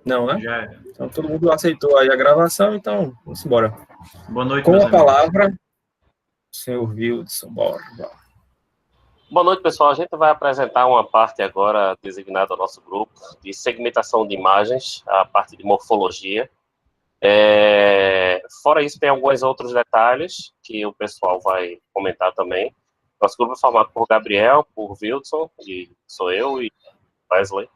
Não, né? Já é. Então, todo mundo aceitou aí a gravação, então, vamos embora. Boa noite, Com meus a amigos. palavra, senhor Wildson, bora. Boa noite, pessoal. A gente vai apresentar uma parte agora designada ao nosso grupo de segmentação de imagens, a parte de morfologia. Fora isso, tem alguns outros detalhes que o pessoal vai comentar também. Nosso grupo é formado por Gabriel, por Wildson, e sou eu e Wesley.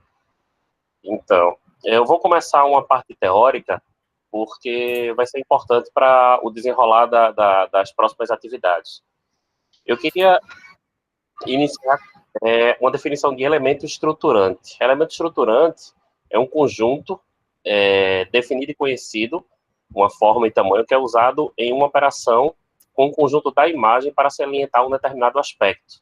Então, eu vou começar uma parte teórica, porque vai ser importante para o desenrolar das próximas atividades. Eu queria iniciar uma definição de elemento estruturante. Elemento estruturante é um conjunto definido e conhecido, uma forma e tamanho que é usado em uma operação com o conjunto da imagem para salientar um determinado aspecto.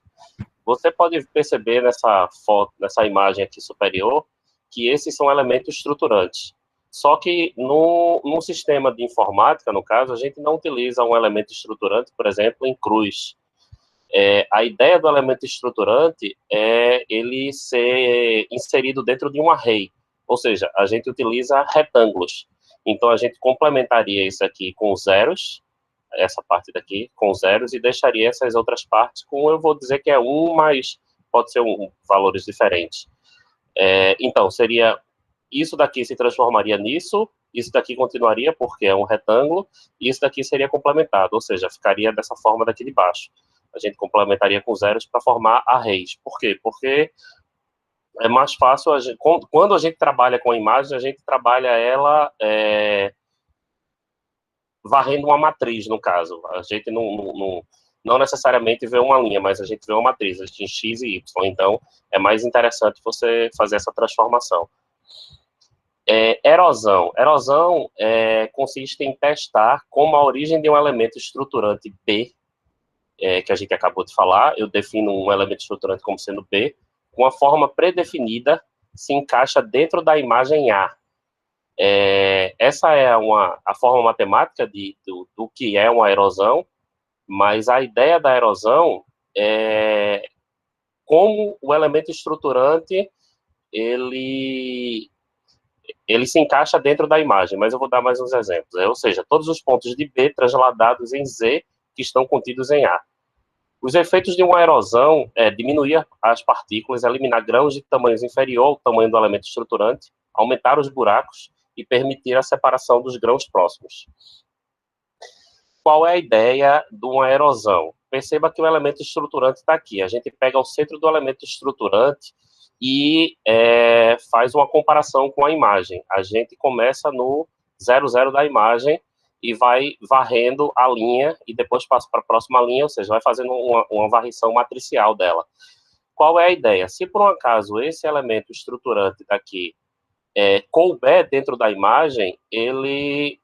Você pode perceber nessa foto, nessa imagem aqui superior, que esses são elementos estruturantes. Só que no sistema de informática, no caso, a gente não utiliza um elemento estruturante, por exemplo, em cruz. A ideia do elemento estruturante é ele ser inserido dentro de um array, ou seja, a gente utiliza retângulos. Então, a gente complementaria isso aqui com zeros, essa parte daqui com zeros, e deixaria essas outras partes com, eu vou dizer que é mas pode ser valores diferentes. Então, seria, isso daqui se transformaria nisso, isso daqui continuaria porque é um retângulo, e isso daqui seria complementado, ou seja, ficaria dessa forma daqui de baixo. A gente complementaria com zeros para formar arrays. Por quê? Porque é mais fácil, quando a gente trabalha com a imagem, a gente trabalha ela varrendo uma matriz, no caso. A gente não necessariamente vê uma linha, mas a gente vê uma matriz, a gente tem X e Y. Então, é mais interessante você fazer essa transformação. Erosão. Erosão consiste em testar como a origem de um elemento estruturante B, que a gente acabou de falar, eu defino um elemento estruturante como sendo B, com a forma predefinida, se encaixa dentro da imagem A. Essa é a forma matemática do que é uma erosão, mas a ideia da erosão é como o elemento estruturante ele se encaixa dentro da imagem, mas eu vou dar mais uns exemplos. Ou seja, todos os pontos de B transladados em Z que estão contidos em A. Os efeitos de uma erosão é diminuir as partículas, eliminar grãos de tamanhos inferior ao tamanho do elemento estruturante, aumentar os buracos e permitir a separação dos grãos próximos. Qual é a ideia de uma erosão? Perceba que o elemento estruturante está aqui. A gente pega o centro do elemento estruturante e faz uma comparação com a imagem. A gente começa no 00 da imagem e vai varrendo a linha e depois passa para a próxima linha, ou seja, vai fazendo uma varrição matricial dela. Qual é a ideia? Se por um acaso esse elemento estruturante daqui couber dentro da imagem, ele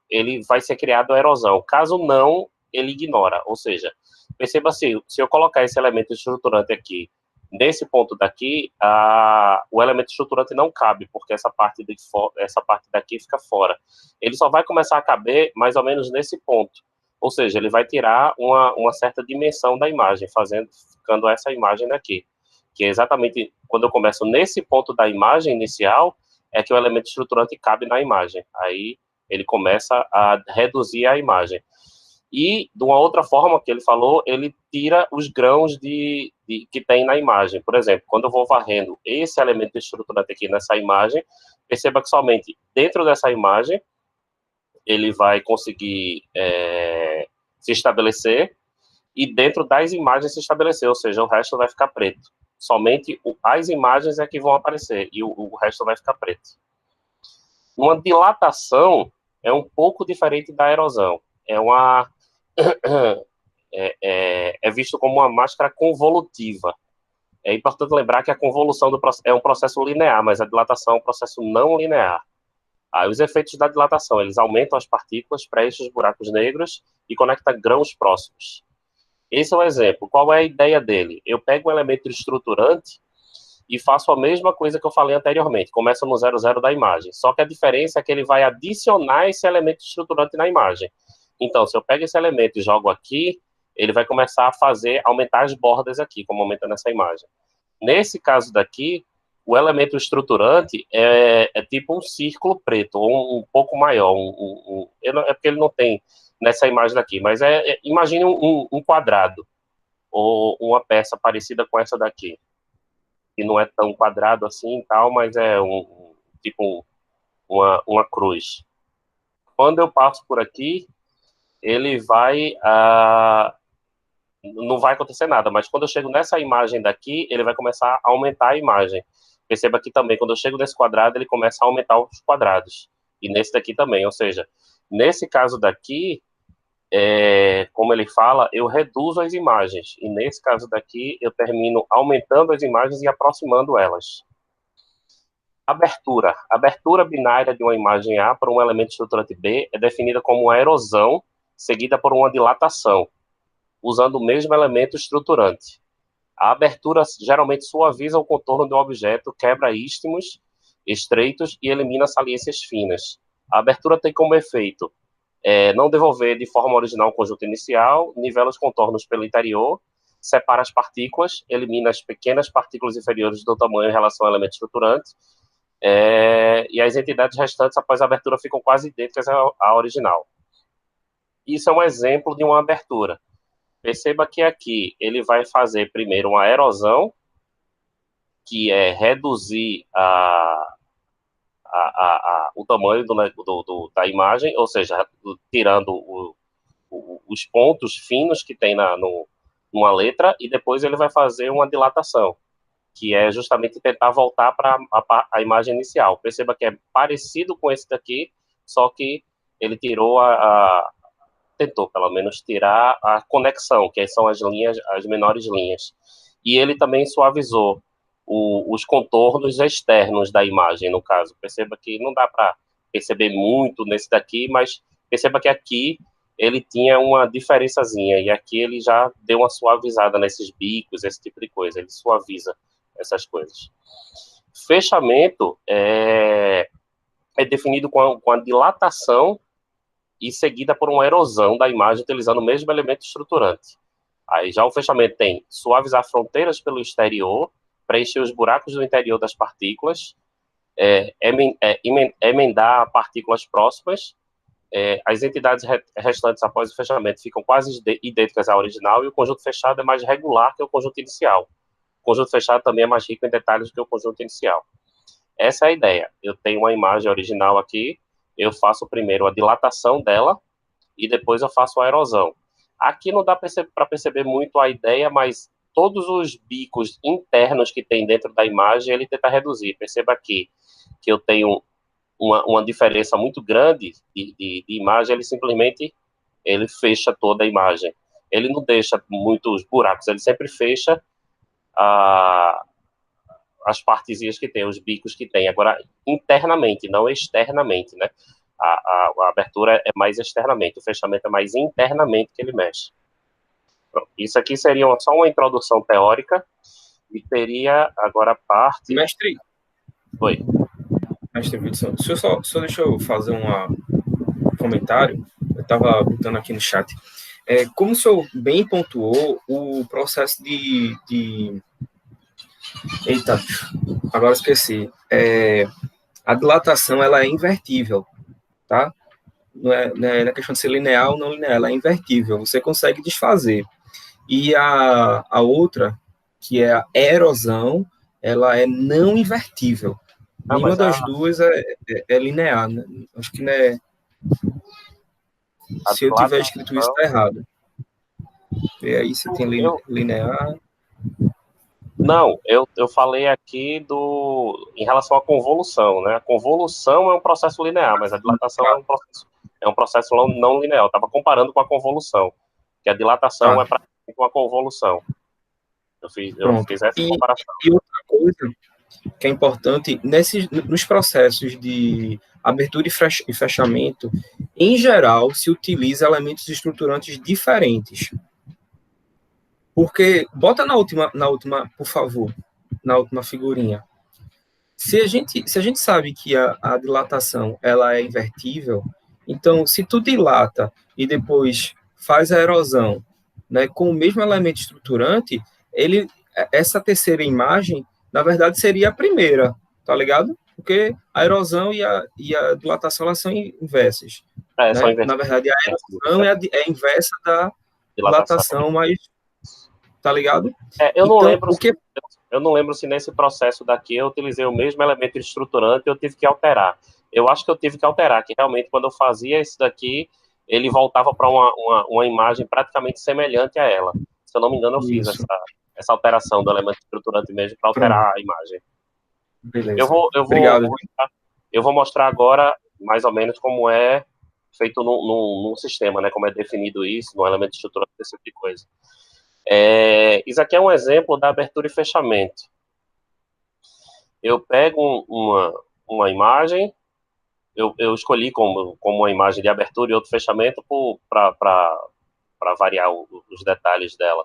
vai ser criado a erosão. Caso não, ele ignora. Ou seja, perceba assim, se eu colocar esse elemento estruturante aqui, nesse ponto daqui, o elemento estruturante não cabe, porque essa parte daqui fica fora. Ele só vai começar a caber mais ou menos nesse ponto. Ou seja, ele vai tirar uma certa dimensão da imagem, ficando essa imagem daqui. Que é exatamente quando eu começo nesse ponto da imagem inicial, é que o elemento estruturante cabe na imagem. Aí ele começa a reduzir a imagem. E, de uma outra forma que ele falou, ele tira os grãos que tem na imagem. Por exemplo, quando eu vou varrendo esse elemento estruturante aqui nessa imagem, perceba que somente dentro dessa imagem ele vai conseguir se estabelecer e dentro das imagens se estabelecer, ou seja, o resto vai ficar preto. Somente as imagens é que vão aparecer e o resto vai ficar preto. Uma dilatação é um pouco diferente da erosão. É visto como uma máscara convolutiva. É importante lembrar que a convolução é um processo linear, mas a dilatação é um processo não linear. Os efeitos da dilatação, eles aumentam as partículas, preenchem os buracos negros e conectam grãos próximos. Esse é um exemplo. Qual é a ideia dele? Eu pego um elemento estruturante e faço a mesma coisa que eu falei anteriormente. Começa no 00 da imagem. Só que a diferença é que ele vai adicionar esse elemento estruturante na imagem. Então, se eu pego esse elemento e jogo aqui, ele vai começar a aumentar as bordas aqui, como aumenta nessa imagem. Nesse caso daqui, O elemento estruturante é tipo um círculo preto, ou um pouco maior. É porque ele não tem nessa imagem daqui, mas imagine um quadrado, ou uma peça parecida com essa daqui, que não é tão quadrado assim e tal, mas é tipo uma cruz. Quando eu passo por aqui, ele vai... não vai acontecer nada, mas quando eu chego nessa imagem daqui, ele vai começar a aumentar a imagem. Perceba que também, quando eu chego nesse quadrado, ele começa a aumentar os quadrados. E nesse daqui também, ou seja, nesse caso daqui, como ele fala, eu reduzo as imagens. E nesse caso daqui, eu termino aumentando as imagens e aproximando elas. Abertura. A abertura binária de uma imagem A para um elemento estruturante B é definida como uma erosão seguida por uma dilatação, usando o mesmo elemento estruturante. A abertura geralmente suaviza o contorno do objeto, quebra istmos estreitos e elimina saliências finas. A abertura tem como efeito não devolver de forma original o conjunto inicial, nivela os contornos pelo interior, separa as partículas, elimina as pequenas partículas inferiores do tamanho em relação ao elemento estruturante, e as entidades restantes após a abertura ficam quase idênticas à original. Isso é um exemplo de uma abertura. Perceba que aqui ele vai fazer primeiro uma erosão, que é reduzir o tamanho da imagem, ou seja, tirando os pontos finos que tem numa letra, e depois ele vai fazer uma dilatação, que é justamente tentar voltar para a imagem inicial. Perceba que é parecido com esse daqui, só que ele tirou tentou, pelo menos, tirar a conexão, que são as linhas, as menores linhas. E ele também suavizou os contornos externos da imagem, no caso. Perceba que não dá para perceber muito nesse daqui, mas perceba que aqui ele tinha uma diferençazinha, e aqui ele já deu uma suavizada nesses bicos, esse tipo de coisa. Ele suaviza essas coisas. Fechamento é definido com a dilatação e seguida por uma erosão da imagem utilizando o mesmo elemento estruturante. Aí já o fechamento tem suavizar fronteiras pelo exterior, preencher os buracos do interior das partículas, emendar partículas próximas, as entidades restantes após o fechamento ficam quase idênticas à original, e o conjunto fechado é mais regular que o conjunto inicial. O conjunto fechado também é mais rico em detalhes do que o conjunto inicial. Essa é a ideia. Eu tenho uma imagem original aqui, eu faço primeiro a dilatação dela e depois eu faço a erosão. Aqui não dá para perceber muito a ideia, mas todos os bicos internos que tem dentro da imagem, ele tenta reduzir. Perceba aqui que eu tenho uma diferença muito grande de imagem, ele fecha toda a imagem. Ele não deixa muitos buracos, ele sempre fecha as partezinhas que tem, os bicos que tem. Agora, internamente, não externamente, né? A abertura é mais externamente, o fechamento é mais internamente que ele mexe. Pronto, isso aqui seria só uma introdução teórica, e teria agora a parte... Mestre. Oi. Mestre Wilson, só deixa eu fazer um comentário. Eu estava botando aqui no chat. Como o senhor bem pontuou, o processo de... Eita, agora esqueci. A dilatação, ela é invertível, tá? Não é na questão de ser linear ou não linear, ela é invertível. Você consegue desfazer. E a outra, que é a erosão, ela é não invertível. Nenhuma das duas é linear, né? Acho que não é... Se eu tiver escrito isso, está errado. E aí você tem linear... Não, eu falei aqui em relação à convolução, né? A convolução é um processo linear, mas a dilatação é um processo não linear. Eu estava comparando com a convolução, que a dilatação é praticamente uma convolução. Eu fiz essa comparação. E outra coisa que é importante, nos processos de abertura e fechamento, em geral, se utiliza elementos estruturantes diferentes. Porque, bota na última, por favor, na última figurinha. Se a gente sabe que a dilatação ela é invertível, então, se tu dilata e depois faz a erosão, né, com o mesmo elemento estruturante, essa terceira imagem, na verdade, seria a primeira, tá ligado? Porque a erosão e a dilatação, elas são inversas, Só né? inverter Na verdade, a erosão é a inversa da dilatação. dilatação, mas, tá ligado? Eu não Então, lembro o que... eu não lembro se nesse processo daqui eu utilizei o mesmo elemento estruturante ou eu tive que alterar. Eu acho que eu tive que alterar, que realmente quando eu fazia isso daqui, ele voltava para uma imagem praticamente semelhante a ela. Se eu não me engano, eu fiz Isso, essa alteração do elemento estruturante mesmo para pronto, alterar a imagem. Eu beleza. vou, eu vou, Obrigado. eu vou mostrar agora mais ou menos como é feito num sistema, né? Como é definido isso, no elemento estruturante, esse tipo de coisa. Isso aqui é um exemplo da abertura e fechamento. Eu pego uma imagem, eu escolhi como uma imagem de abertura e outro fechamento para variar os detalhes dela.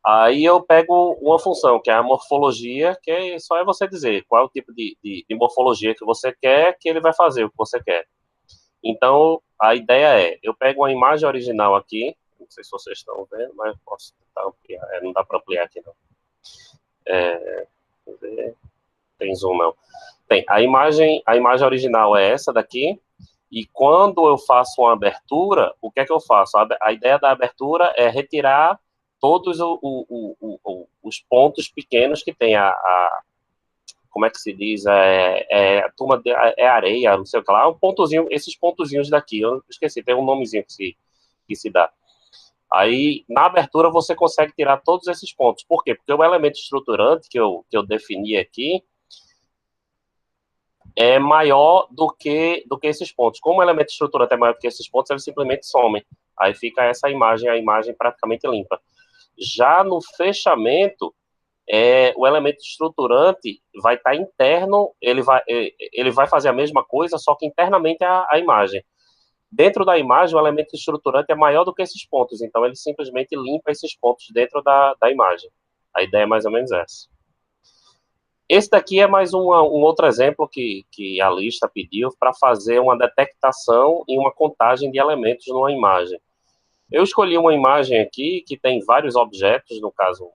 Aí eu pego uma função, que é a morfologia, que só é você dizer qual é o tipo de morfologia que você quer, que ele vai fazer o que você quer. Então, a ideia é, eu pego uma imagem original aqui, não sei se vocês estão vendo, mas posso tentar ampliar. Não dá para ampliar aqui, não. Vamos ver. Tem zoom, não. Tem, a imagem original é essa daqui, e quando eu faço uma abertura, o que é que eu faço? A ideia da abertura é retirar todos os pontos pequenos que tem como é que se diz? É areia, não sei o que lá, um pontozinho, esses pontozinhos daqui, eu esqueci, tem um nomezinho que se dá. Aí, na abertura, você consegue tirar todos esses pontos. Por quê? Porque o elemento estruturante que eu defini aqui, é maior do que esses pontos. Como o elemento estruturante é maior do que esses pontos, eles simplesmente somem. Aí fica essa imagem, a imagem praticamente limpa. Já no fechamento, o elemento estruturante vai estar interno, ele vai fazer a mesma coisa, só que internamente a imagem. Dentro da imagem, o elemento estruturante é maior do que esses pontos, então ele simplesmente limpa esses pontos dentro da imagem. A ideia é mais ou menos essa. Esse daqui é mais um outro exemplo que a lista pediu para fazer uma detectação e uma contagem de elementos numa imagem. Eu escolhi uma imagem aqui que tem vários objetos, no caso,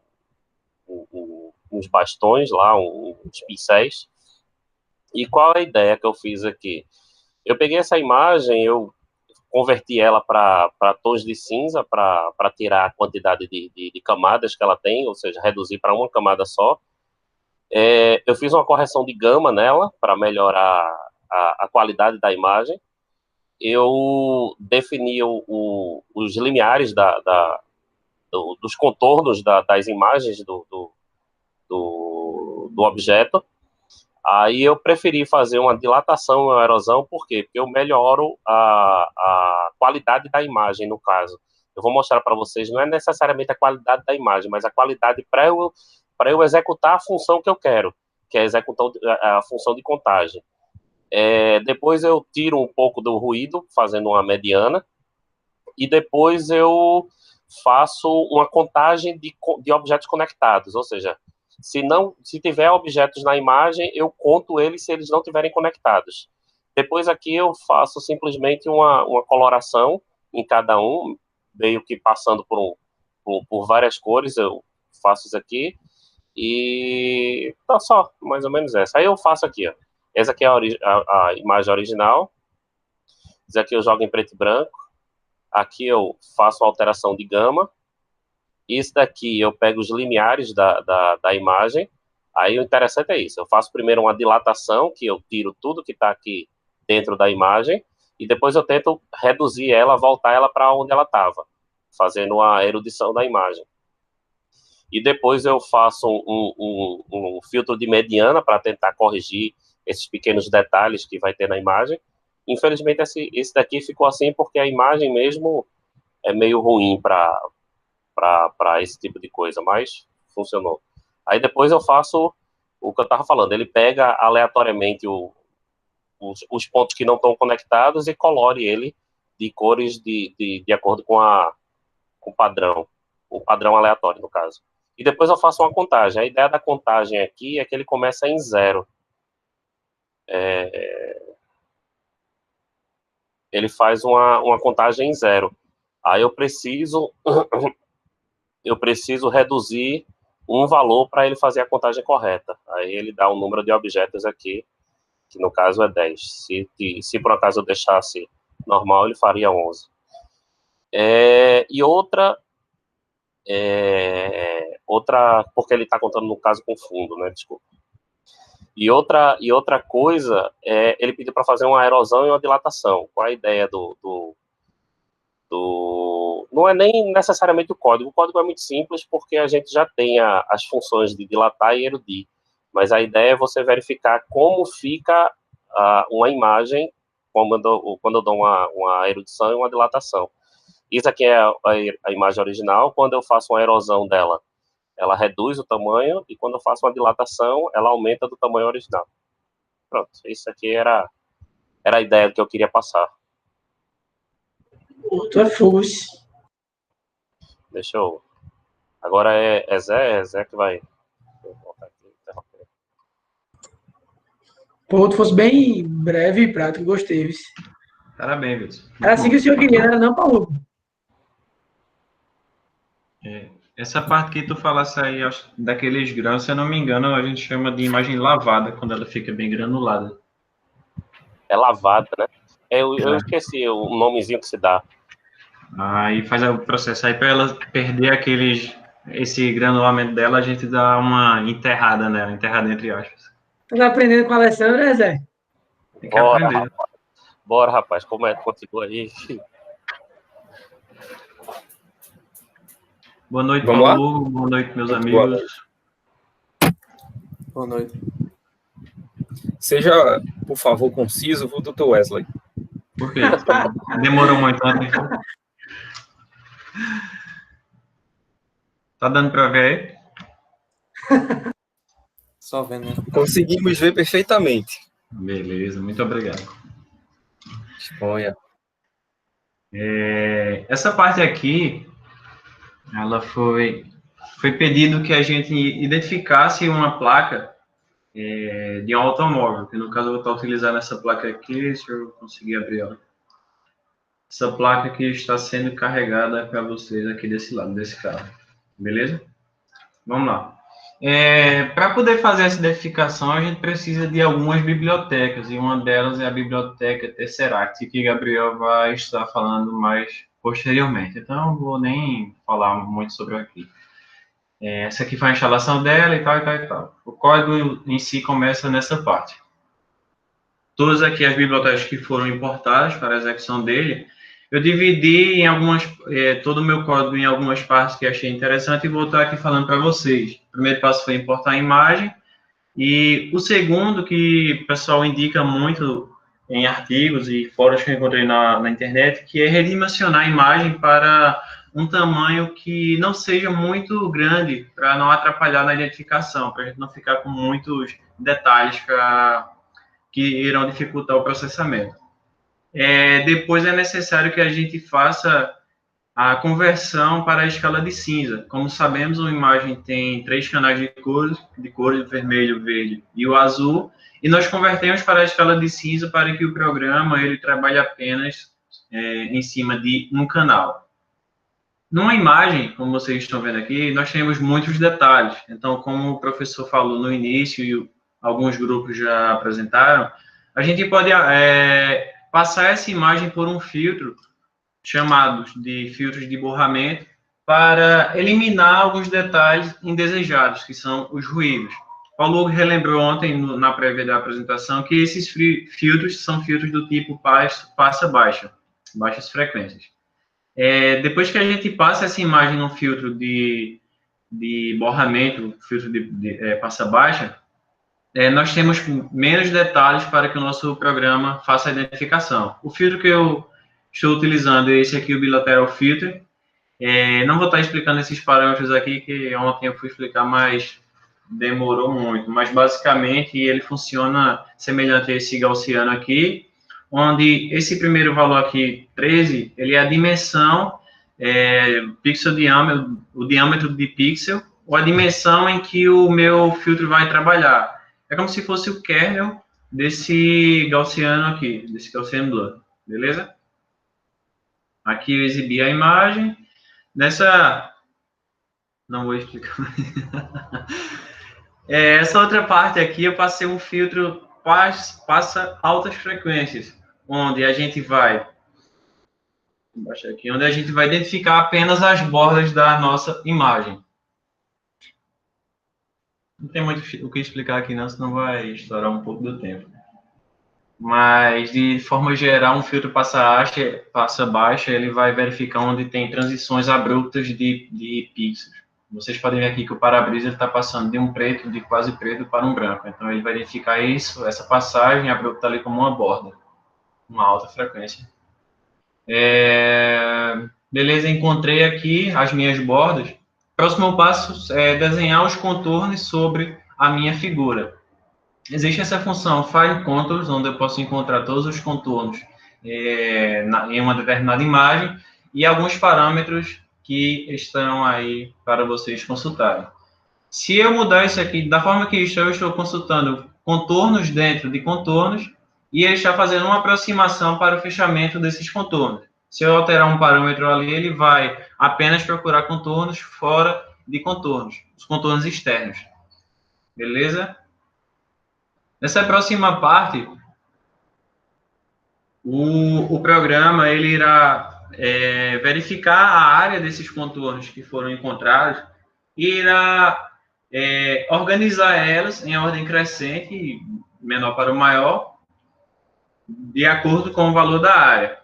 uns bastões lá, uns pincéis. E qual é a ideia que eu fiz aqui? Eu peguei essa imagem, eu converti ela para tons de cinza, para tirar a quantidade de camadas que ela tem, ou seja, reduzir para uma camada só. Eu fiz uma correção de gama nela para melhorar a qualidade da imagem. Eu defini os limiares dos contornos das imagens do objeto. Aí eu preferi fazer uma dilatação e uma erosão, por quê? Porque eu melhoro a qualidade da imagem, no caso. Eu vou mostrar para vocês, não é necessariamente a qualidade da imagem, mas a qualidade para eu executar a função que eu quero, que é executar a função de contagem. Depois eu tiro um pouco do ruído, fazendo uma mediana, e depois eu faço uma contagem de objetos conectados, ou seja, se tiver objetos na imagem, eu conto eles se eles não estiverem conectados. Depois aqui eu faço simplesmente uma coloração em cada um, meio que passando por várias cores, eu faço isso aqui, e tá só, mais ou menos essa. Aí eu faço aqui, ó. Essa aqui é a imagem original, isso aqui eu jogo em preto e branco, aqui eu faço uma alteração de gama, isso daqui eu pego os limiares da imagem. Aí o interessante é isso, eu faço primeiro uma dilatação, que eu tiro tudo que está aqui dentro da imagem, e depois eu tento reduzir ela, voltar ela para onde ela estava, fazendo a erudição da imagem. E depois eu faço um filtro de mediana para tentar corrigir esses pequenos detalhes que vai ter na imagem. Infelizmente esse daqui ficou assim porque a imagem mesmo é meio ruim para esse tipo de coisa, mas funcionou. Aí depois eu faço o que eu estava falando, ele pega aleatoriamente os pontos que não estão conectados e colore ele de cores de acordo com o padrão aleatório, no caso. E depois eu faço uma contagem. A ideia da contagem aqui é que ele começa em 0. Ele faz uma contagem em 0. Aí eu preciso reduzir um valor para ele fazer a contagem correta. Aí ele dá um número de objetos aqui, que no caso é 10. Se por acaso eu deixasse normal, ele faria 11. E outra, porque ele está contando no caso com fundo, né? Desculpa. E outra coisa, ele pediu para fazer uma erosão e uma dilatação. Qual a ideia não é nem necessariamente o código é muito simples, porque a gente já tem as funções de dilatar e erudir, mas a ideia é você verificar como fica uma imagem quando eu dou uma erudição e uma dilatação. Isso aqui é a imagem original. Quando eu faço uma erosão dela, ela reduz o tamanho, e quando eu faço uma dilatação, ela aumenta do tamanho original. Pronto, isso aqui era a ideia que eu queria passar. Tu é force. Deixa eu... Agora é Zé que vai... Pô, tu fosse bem breve e prático, gostei, viu? Parabéns, Wilson. Era assim que o senhor queria, não, Paulo? Essa parte que tu falasse aí, daqueles grãos, se eu não me engano, a gente chama de imagem lavada, quando ela fica bem granulada. É lavada, né? Eu esqueci o nomezinho que se dá. Aí faz o processo. Aí, para ela perder esse granulamento dela, a gente dá uma enterrada nela, enterrada entre aspas. Tá aprendendo com a Alessandra, Zé? Tem que aprender. Bora, rapaz. Como é que continua aí? Boa noite, Vamos Paulo. Lá? Boa noite, meus amigos. Boa noite. Seja, por favor, conciso, Dr. Wesley. Por quê? Demorou muito antes. Tá dando para ver aí? Só vendo, né? Conseguimos ver perfeitamente. Beleza, muito obrigado. Exponha. Essa parte aqui, ela foi pedido que a gente identificasse uma placa de um automóvel, que no caso eu vou estar utilizando essa placa aqui, se eu conseguir abrir ela. Essa placa que está sendo carregada para vocês aqui desse lado, desse carro. Beleza? Vamos lá. Para poder fazer essa identificação, a gente precisa de algumas bibliotecas, e uma delas é a biblioteca Tesseract, que Gabriel vai estar falando mais posteriormente. Então, não vou nem falar muito sobre aqui. Essa aqui foi a instalação dela e tal, e tal, e tal. O código em si começa nessa parte. Todas aqui as bibliotecas que foram importadas para a execução dele, eu dividi todo o meu código em algumas partes que achei interessante e vou estar aqui falando para vocês. O primeiro passo foi importar a imagem, e o segundo, que o pessoal indica muito em artigos e fóruns que eu encontrei na internet, que é redimensionar a imagem para um tamanho que não seja muito grande, para não atrapalhar na identificação, para a gente não ficar com muitos detalhes que irão dificultar o processamento. Depois é necessário que a gente faça a conversão para a escala de cinza. Como sabemos, uma imagem tem 3 canais de cores, vermelho, verde e o azul, e nós convertemos para a escala de cinza para que o programa ele trabalhe apenas em cima de um canal. Numa imagem, como vocês estão vendo aqui, nós temos muitos detalhes. Então, como o professor falou no início e alguns grupos já apresentaram, a gente pode passar essa imagem por um filtro, chamados de filtros de borramento, para eliminar alguns detalhes indesejados, que são os ruídos. Paulo relembrou ontem, na prévia da apresentação, que esses filtros são filtros do tipo passa-baixa, baixas frequências. Depois que a gente passa essa imagem no filtro de borramento, filtro de passa-baixa, nós temos menos detalhes para que o nosso programa faça a identificação. O filtro que eu estou utilizando é esse aqui, o Bilateral Filter. Não vou estar explicando esses parâmetros aqui, que ontem eu fui explicar, mas demorou muito. Mas, basicamente, ele funciona semelhante a esse gaussiano aqui, onde esse primeiro valor aqui, 13, ele é a dimensão, pixel diâmetro, o diâmetro de pixel, ou a dimensão em que o meu filtro vai trabalhar. É como se fosse o kernel desse gaussiano aqui, desse Gaussian Blur, beleza? Aqui eu exibi a imagem. Não vou explicar. Essa outra parte aqui, eu passei um filtro passa altas frequências, onde a gente vai baixar aqui, onde a gente vai identificar apenas as bordas da nossa imagem. Não tem muito o que explicar aqui não, senão vai estourar um pouco do tempo. Mas, de forma geral, um filtro passa baixa, ele vai verificar onde tem transições abruptas de pixels. Vocês podem ver aqui que o para-brisa está passando de um preto, de quase preto, para um branco. Então, ele vai identificar isso, essa passagem abrupta ali como uma borda, uma alta frequência. Beleza, encontrei aqui as minhas bordas. Próximo passo é desenhar os contornos sobre a minha figura. Existe essa função Find Contours, onde eu posso encontrar todos os contornos em uma determinada imagem e alguns parâmetros que estão aí para vocês consultarem. Se eu mudar isso aqui, da forma que eu estou consultando contornos dentro de contornos e ele está fazendo uma aproximação para o fechamento desses contornos. Se eu alterar um parâmetro ali, ele vai apenas procurar contornos fora de contornos, os contornos externos. Beleza? Nessa próxima parte, o programa ele irá verificar a área desses contornos que foram encontrados e irá organizar elas em ordem crescente, menor para o maior, de acordo com o valor da área.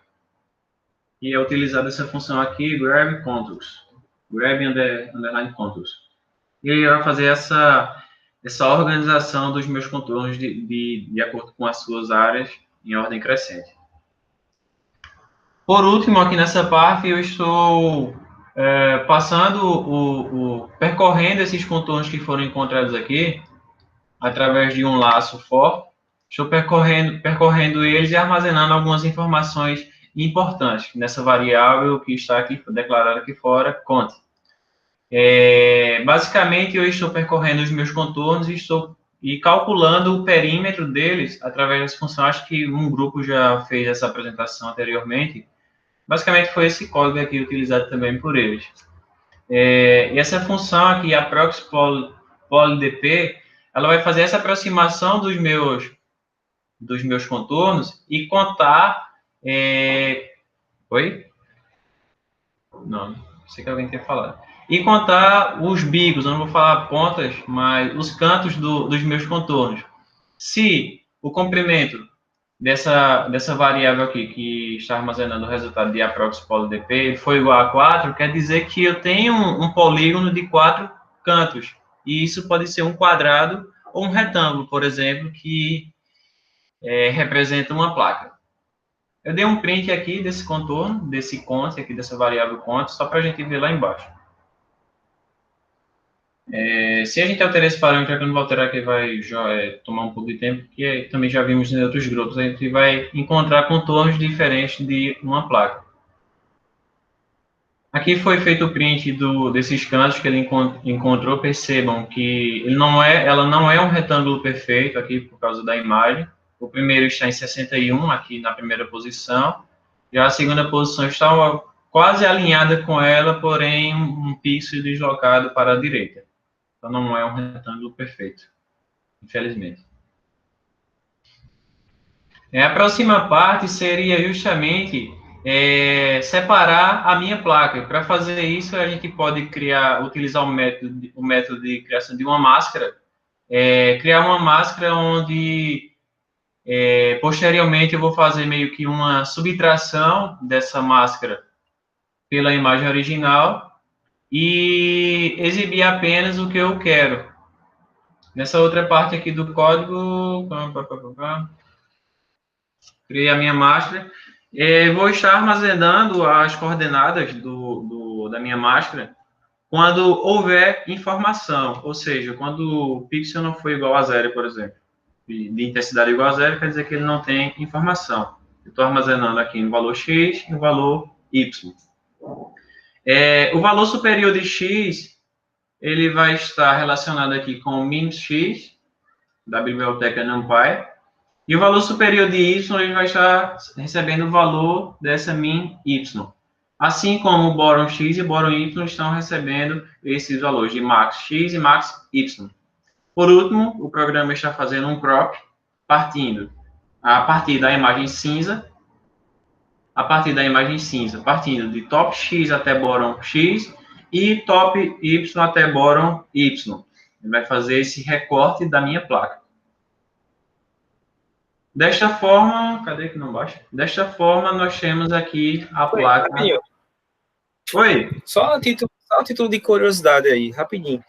E é utilizada essa função aqui, Grab Contours, Grab underline Contours. E ele irá fazer essa organização dos meus contornos de acordo com as suas áreas em ordem crescente. Por último, aqui nessa parte, eu estou percorrendo esses contornos que foram encontrados aqui, através de um laço for. Estou percorrendo eles e armazenando algumas informações importantes nessa variável que está aqui declarada aqui fora, cont. Basicamente, eu estou percorrendo os meus contornos e estou calculando o perímetro deles através dessa função. Acho que um grupo já fez essa apresentação anteriormente. Basicamente, foi esse código aqui utilizado também por eles. E essa função aqui, approx polydp, ela vai fazer essa aproximação dos meus contornos e contar... Oi? Não sei que alguém quer falar. E contar os bicos, eu não vou falar pontas, mas os cantos dos meus contornos. Se o comprimento dessa variável aqui, que está armazenando o resultado de approx polydp, for igual a 4, quer dizer que eu tenho um polígono de 4 cantos. E isso pode ser um quadrado ou um retângulo, por exemplo, que representa uma placa. Eu dei um print aqui desse contorno, desse cont, aqui dessa variável cont, só para a gente ver lá embaixo. Se a gente alterar esse parâmetro, que eu não vou alterar, que vai tomar um pouco de tempo, que também já vimos em outros grupos, a gente vai encontrar contornos diferentes de uma placa. Aqui foi feito o print desses cantos que ele encontrou. Percebam que ela não é um retângulo perfeito aqui por causa da imagem. O primeiro está em 61, aqui na primeira posição. Já a segunda posição está quase alinhada com ela, porém um pixel deslocado para a direita. Então, não é um retângulo perfeito, infelizmente. A próxima parte seria justamente separar a minha placa. Para fazer isso, a gente pode utilizar o método de criação de uma máscara. Criar uma máscara onde... posteriormente, eu vou fazer meio que uma subtração dessa máscara pela imagem original e exibir apenas o que eu quero. Nessa outra parte aqui do código, criei a minha máscara. Vou estar armazenando as coordenadas da minha máscara quando houver informação, ou seja, quando o pixel não for igual a 0, por exemplo. De intensidade igual a 0, quer dizer que ele não tem informação. Eu estou armazenando aqui um valor x e um valor y. O valor superior de x, ele vai estar relacionado aqui com o min_x, da biblioteca NumPy, e o valor superior de y, ele vai estar recebendo o valor dessa min_y. assim como o bóron X e o bóron Y estão recebendo esses valores de max X e max Y. Por último, o programa está fazendo um crop a partir da imagem cinza, partindo de top X até bóron X e top Y até bóron Y. Ele vai fazer esse recorte da minha placa. Desta forma, cadê que não baixa? Desta forma, nós temos aqui a placa. Rapidinho. Oi? Só a título de curiosidade aí, rapidinho.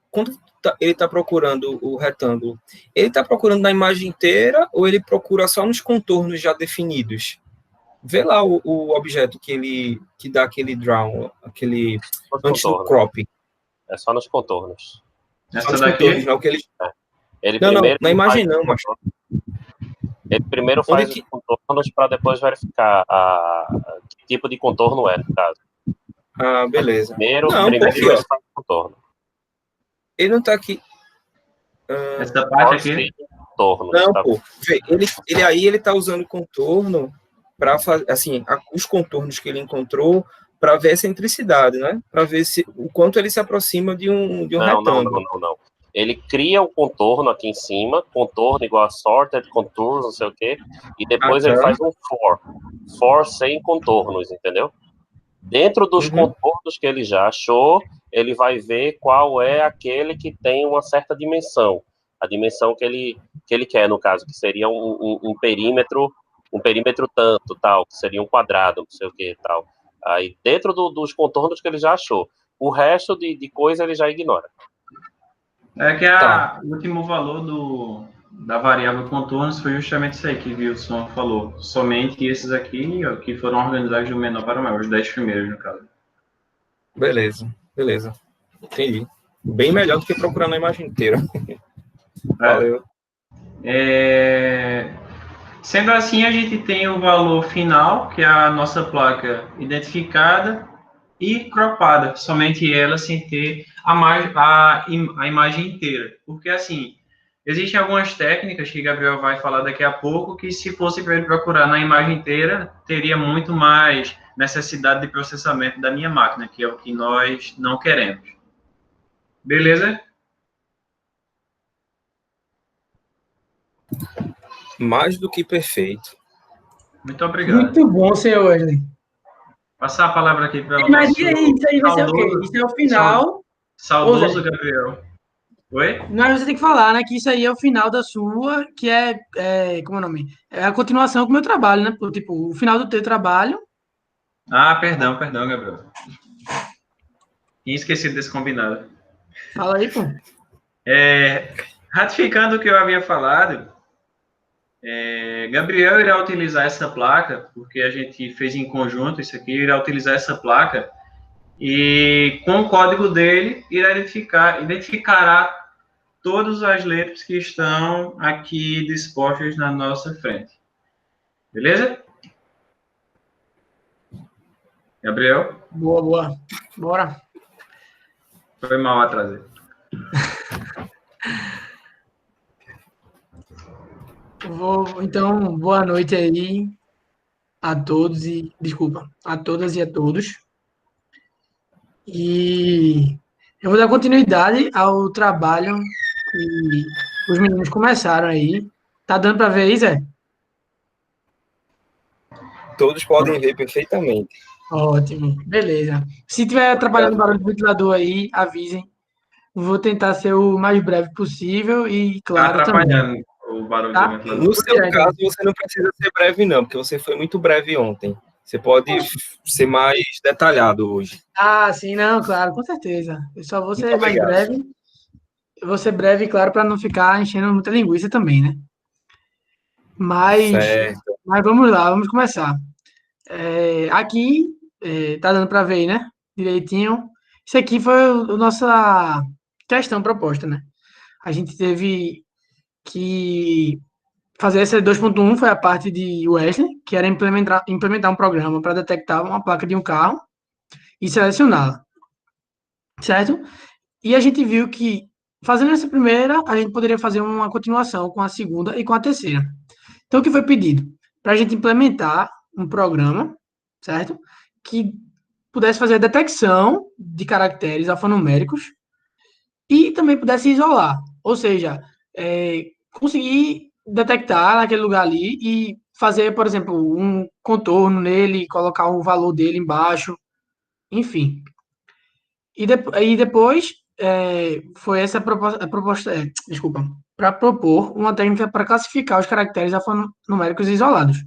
Quando ele está procurando o retângulo, ele está procurando na imagem inteira ou ele procura só nos contornos já definidos? Vê lá o objeto que dá aquele draw, aquele antes do crop. É só nos contornos. Essa daqui? Não, que ele... Não, na imagem não, mas... Ele primeiro faz os contornos para depois verificar que tipo de contorno é, no caso. Ah, beleza. Primeiro porque, ele faz o contorno. Ele não está aqui... Essa parte aqui? Contorno, não, tá? pô. Ele está usando contorno para fazer, assim, os contornos que ele encontrou para ver essa centricidade, né? Para ver o quanto ele se aproxima de um retângulo. Não. Ele cria o contorno aqui em cima, contorno igual a sorted contours, não sei o quê, e depois ele faz um for sem contornos, entendeu? Dentro dos contornos que ele já achou, ele vai ver qual é aquele que tem uma certa dimensão, a dimensão que ele quer, no caso, que seria um perímetro tanto, tal, que seria um quadrado, não sei o que, tal. Aí, dentro dos contornos que ele já achou, o resto de coisa ele já ignora. É que o último valor da variável contornos foi justamente isso aí que o Wilson falou. Somente esses aqui, ó, que foram organizados do menor para o maior, os 10 primeiros, no caso. Beleza. Entendi. Bem melhor do que procurar na imagem inteira. Valeu. Sendo assim, a gente tem o valor final, que é a nossa placa identificada e cropada, somente ela sem ter a imagem inteira. Porque, assim, existem algumas técnicas que Gabriel vai falar daqui a pouco, que se fosse para ele procurar na imagem inteira, teria muito mais necessidade de processamento da minha máquina, que é o que nós não queremos. Beleza? Mais do que perfeito. Muito obrigado. Muito bom, senhor Wesley. Passar a palavra aqui para o Imagina aí, isso aí vai ser o quê? Isso é o final. Saudoso Gabriel. Oi? Mas você tem que falar, né? Que isso aí é o final da sua, que como é o nome? É a continuação do meu trabalho, né? Tipo, o final do teu trabalho. Ah, perdão, Gabriel. Tinha esquecido desse combinado. Fala aí, pô. Ratificando o que eu havia falado, Gabriel irá utilizar essa placa, porque a gente fez em conjunto isso aqui, irá utilizar essa placa e com o código dele irá identificará todas as letras que estão aqui dispostas na nossa frente. Beleza? Gabriel? Boa. Bora. Foi mal atrasado. Então, boa noite aí a todos a todas e a todos. E eu vou dar continuidade ao trabalho que os meninos começaram aí. Tá dando para ver aí, Zé? Todos podem ver perfeitamente. Ótimo, beleza. Se tiver trabalhando barulho do ventilador aí, avisem. Vou tentar ser o mais breve possível e, claro, atrapalhando também. O barulho Tá? do ventilador. No seu caso, você não precisa ser breve, não, porque você foi muito breve ontem. Você pode ser mais detalhado hoje. Ah, sim, não, claro, com certeza. Eu só vou ser mais breve. Eu vou ser breve, claro, para não ficar enchendo muita linguiça também, né? Mas vamos lá, vamos começar. Aqui, tá dando para ver aí, né? Direitinho. Isso aqui foi a nossa questão proposta, né? A gente teve que fazer essa 2.1, foi a parte de Wesley, que era implementar um programa para detectar uma placa de um carro e selecioná-la, certo? E a gente viu que, fazendo essa primeira, a gente poderia fazer uma continuação com a segunda e com a terceira. Então, o que foi pedido? Para a gente implementar um programa certo? Que pudesse fazer a detecção de caracteres alfanuméricos e também pudesse isolar, ou seja, conseguir detectar naquele lugar ali e fazer, por exemplo, um contorno nele, colocar o valor dele embaixo, enfim. E depois foi essa proposta, desculpa, para propor uma técnica para classificar os caracteres alfanuméricos isolados.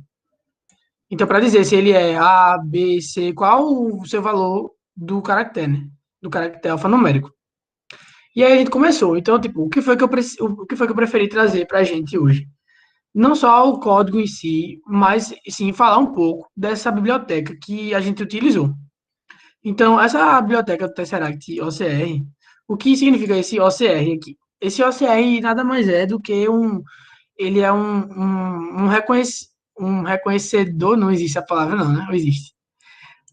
Então, para dizer se ele é A, B, C, qual o seu valor do caractere, né? Do caractere alfanumérico. E aí a gente começou. Então, tipo, o que foi que eu preferi trazer para a gente hoje? Não só o código em si, mas sim falar um pouco dessa biblioteca que a gente utilizou. Então, essa biblioteca do Tesseract OCR, o que significa esse OCR aqui? Esse OCR nada mais é do que ele é um reconhecedor, não existe a palavra não, né? Não existe.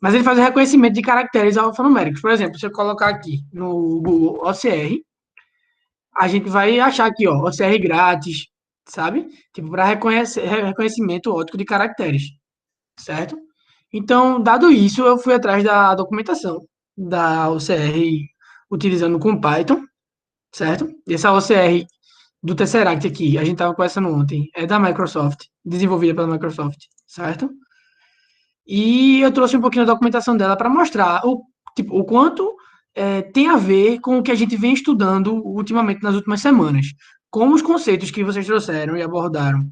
Mas ele faz o reconhecimento de caracteres alfanuméricos. Por exemplo, se eu colocar aqui no Google OCR, a gente vai achar aqui, ó, OCR grátis, sabe? Tipo, para reconhecimento óptico de caracteres, certo? Então, dado isso, eu fui atrás da documentação da OCR utilizando com Python, certo? E essa OCR do Tesseract aqui, a gente estava conversando ontem, é da Microsoft, desenvolvida pela Microsoft, certo? E eu trouxe um pouquinho da documentação dela para mostrar o quanto tem a ver com o que a gente vem estudando ultimamente nas últimas semanas. Como os conceitos que vocês trouxeram e abordaram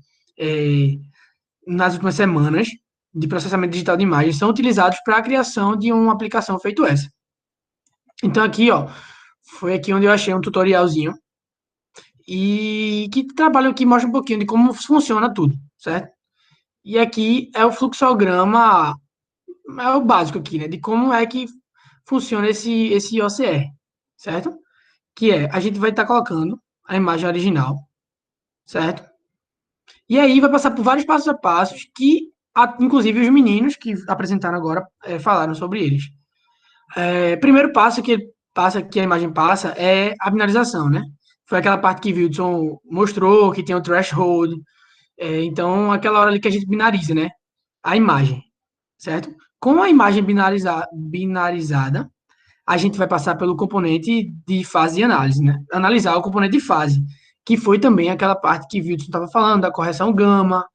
nas últimas semanas de processamento digital de imagens são utilizados para a criação de uma aplicação feito essa. Então aqui, ó, foi aqui onde eu achei um tutorialzinho e que trabalha aqui, mostra um pouquinho de como funciona tudo, certo? E aqui é o fluxograma, é o básico aqui, né? De como é que funciona esse OCR, certo? Que a gente vai estar colocando a imagem original, certo? E aí vai passar por vários passos a passos que, inclusive, os meninos que apresentaram agora falaram sobre eles. Primeiro passo que a imagem passa é a binarização, né? Foi aquela parte que Wildson mostrou, que tem o threshold. Então, aquela hora ali que a gente binariza, né? A imagem, certo? Com a imagem binarizada, a gente vai passar pelo componente de fase de análise, né? Analisar o componente de fase, que foi também aquela parte que Wildson estava falando, da correção gama.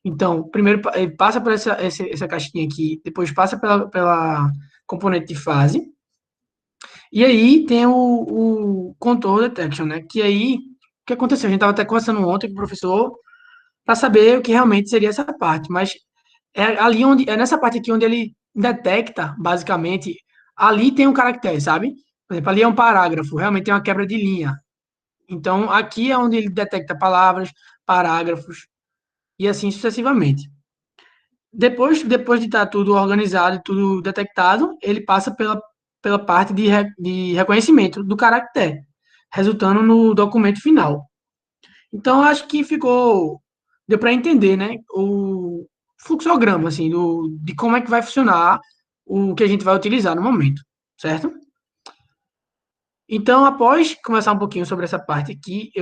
Então, primeiro passa por essa caixinha aqui, depois passa pela componente de fase, e aí tem o control detection, né? Que aí, o que aconteceu? A gente estava até conversando ontem com o professor para saber o que realmente seria essa parte, mas é nessa parte aqui onde ele detecta, basicamente, ali tem um caractere, sabe? Por exemplo, ali é um parágrafo, realmente tem uma quebra de linha. Então, aqui é onde ele detecta palavras, parágrafos, e assim sucessivamente. Depois de estar tudo organizado e tudo detectado, ele passa pela parte de reconhecimento do caractere, resultando no documento final. Então, acho que deu para entender, né, o fluxograma, assim, de como é que vai funcionar o que a gente vai utilizar no momento, certo? Então, após conversar um pouquinho sobre essa parte aqui,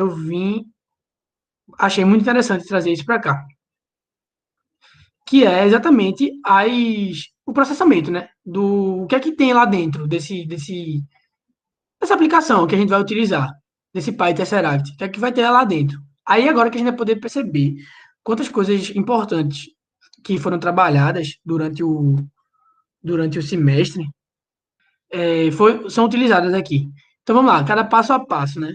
achei muito interessante trazer isso para cá, que é exatamente o processamento, né, o que é que tem lá dentro dessa aplicação que a gente vai utilizar, desse PyTesseract, o que é que vai ter lá dentro. Aí agora que a gente vai poder perceber quantas coisas importantes que foram trabalhadas durante o semestre são utilizadas aqui. Então vamos lá, cada passo a passo, né?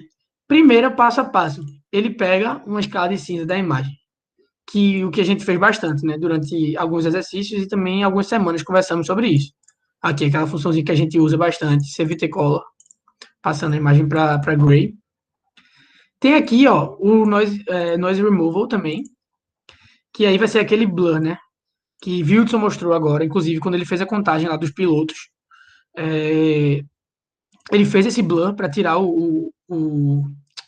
Primeiro passo a passo, ele pega uma escala de cinza da imagem, que o que a gente fez bastante, né? Durante alguns exercícios e também algumas semanas conversamos sobre isso. Aqui, aquela funçãozinha que a gente usa bastante, CVT Color, passando a imagem para Gray. Tem aqui, ó, o noise Removal também, que aí vai ser aquele blur, né? Que Wildson mostrou agora, inclusive quando ele fez a contagem lá dos pilotos. Ele fez esse blur para tirar o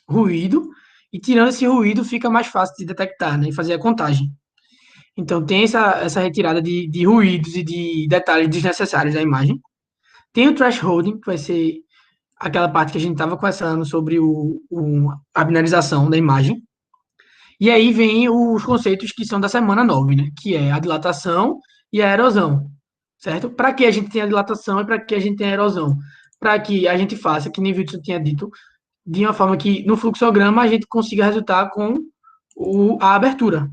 ruído, e tirando esse ruído fica mais fácil de detectar, né? E fazer a contagem. Então tem essa retirada de ruídos e de detalhes desnecessários da imagem. Tem o thresholding, que vai ser aquela parte que a gente estava conversando sobre a binarização da imagem. E aí vem os conceitos que são da semana 9, né? Que é a dilatação e a erosão. certo? Para que a gente tenha dilatação e para que a gente tenha erosão? Para que a gente faça, que nem o Wilson tinha dito, de uma forma que no fluxograma a gente consiga resultar com a abertura.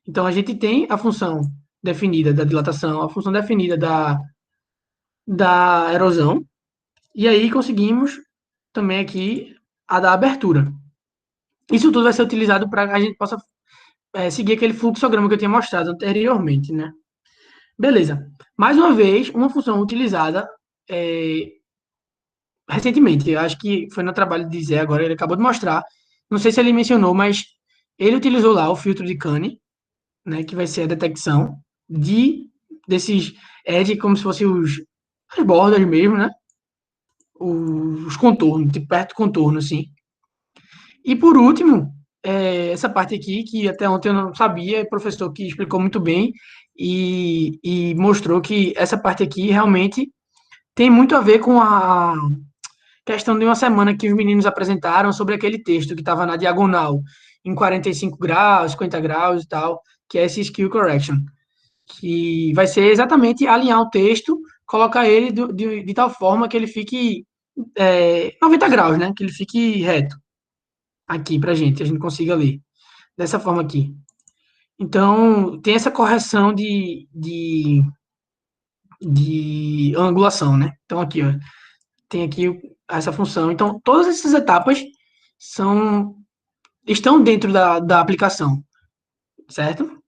Então, a gente tem a função definida da dilatação, a função definida da erosão, e aí conseguimos também aqui a da abertura. Isso tudo vai ser utilizado para que a gente possa seguir aquele fluxograma que eu tinha mostrado anteriormente, né? Beleza. Mais uma vez, uma função utilizada recentemente, eu acho que foi no trabalho de Zé agora, ele acabou de mostrar, não sei se ele mencionou, mas ele utilizou lá o filtro de Kane, né, que vai ser a detecção desses edge, como se fossem as bordas mesmo, né? Os contornos, de perto do contorno, assim. E por último, essa parte aqui, que até ontem eu não sabia, o professor que explicou muito bem e mostrou que essa parte aqui realmente tem muito a ver com a questão de uma semana que os meninos apresentaram sobre aquele texto que estava na diagonal, em 45 graus, 50 graus e tal, que é esse Skill Correction, que vai ser exatamente alinhar o texto, colocar ele de tal forma que ele fique 90 graus, né? Que ele fique reto aqui pra gente, a gente consiga ler. Dessa forma aqui. Então, tem essa correção de angulação, né? Então, aqui, ó, tem aqui essa função. Então, todas essas etapas estão dentro da aplicação, certo?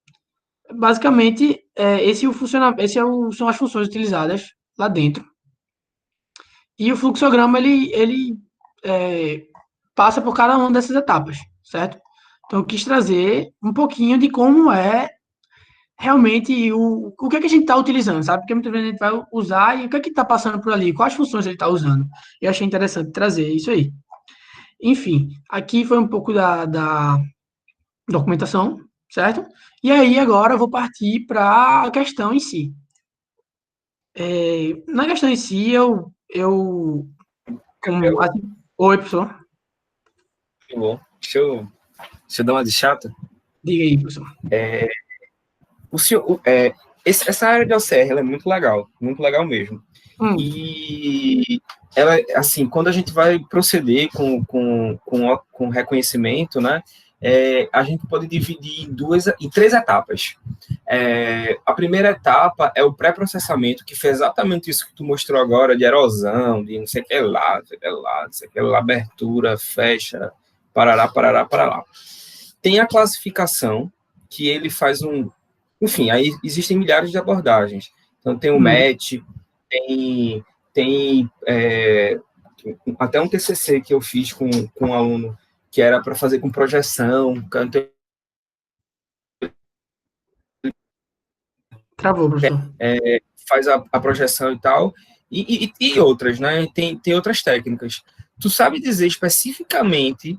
Basicamente, são as funções utilizadas lá dentro. E o fluxograma, ele passa por cada uma dessas etapas, certo? Então, eu quis trazer um pouquinho de como é realmente o que é que a gente está utilizando, sabe? Porque muitas vezes a gente vai usar e o que é que está passando por ali, quais funções ele está usando. Eu achei interessante trazer isso aí. Enfim, aqui foi um pouco da documentação, certo? E aí, agora eu vou partir para a questão em si. Na questão em si, Oi, professor. Muito bom. Deixa eu dar uma de chato. Diga aí, professor. O senhor, essa área de OCR, ela é muito legal mesmo. E ela, assim, quando a gente vai proceder com reconhecimento, né, a gente pode dividir em 3 etapas. A primeira etapa é o pré-processamento, que foi exatamente isso que tu mostrou agora, de erosão, de não sei o que lá, não sei o que lá, abertura, fecha, parará. Tem a classificação, que ele faz enfim, aí existem milhares de abordagens. Então, tem o MET, tem até um TCC que eu fiz com um aluno, que era para fazer com projeção. Travou, professor. Faz a projeção e tal, e outras, né? Tem outras técnicas. Tu sabe dizer especificamente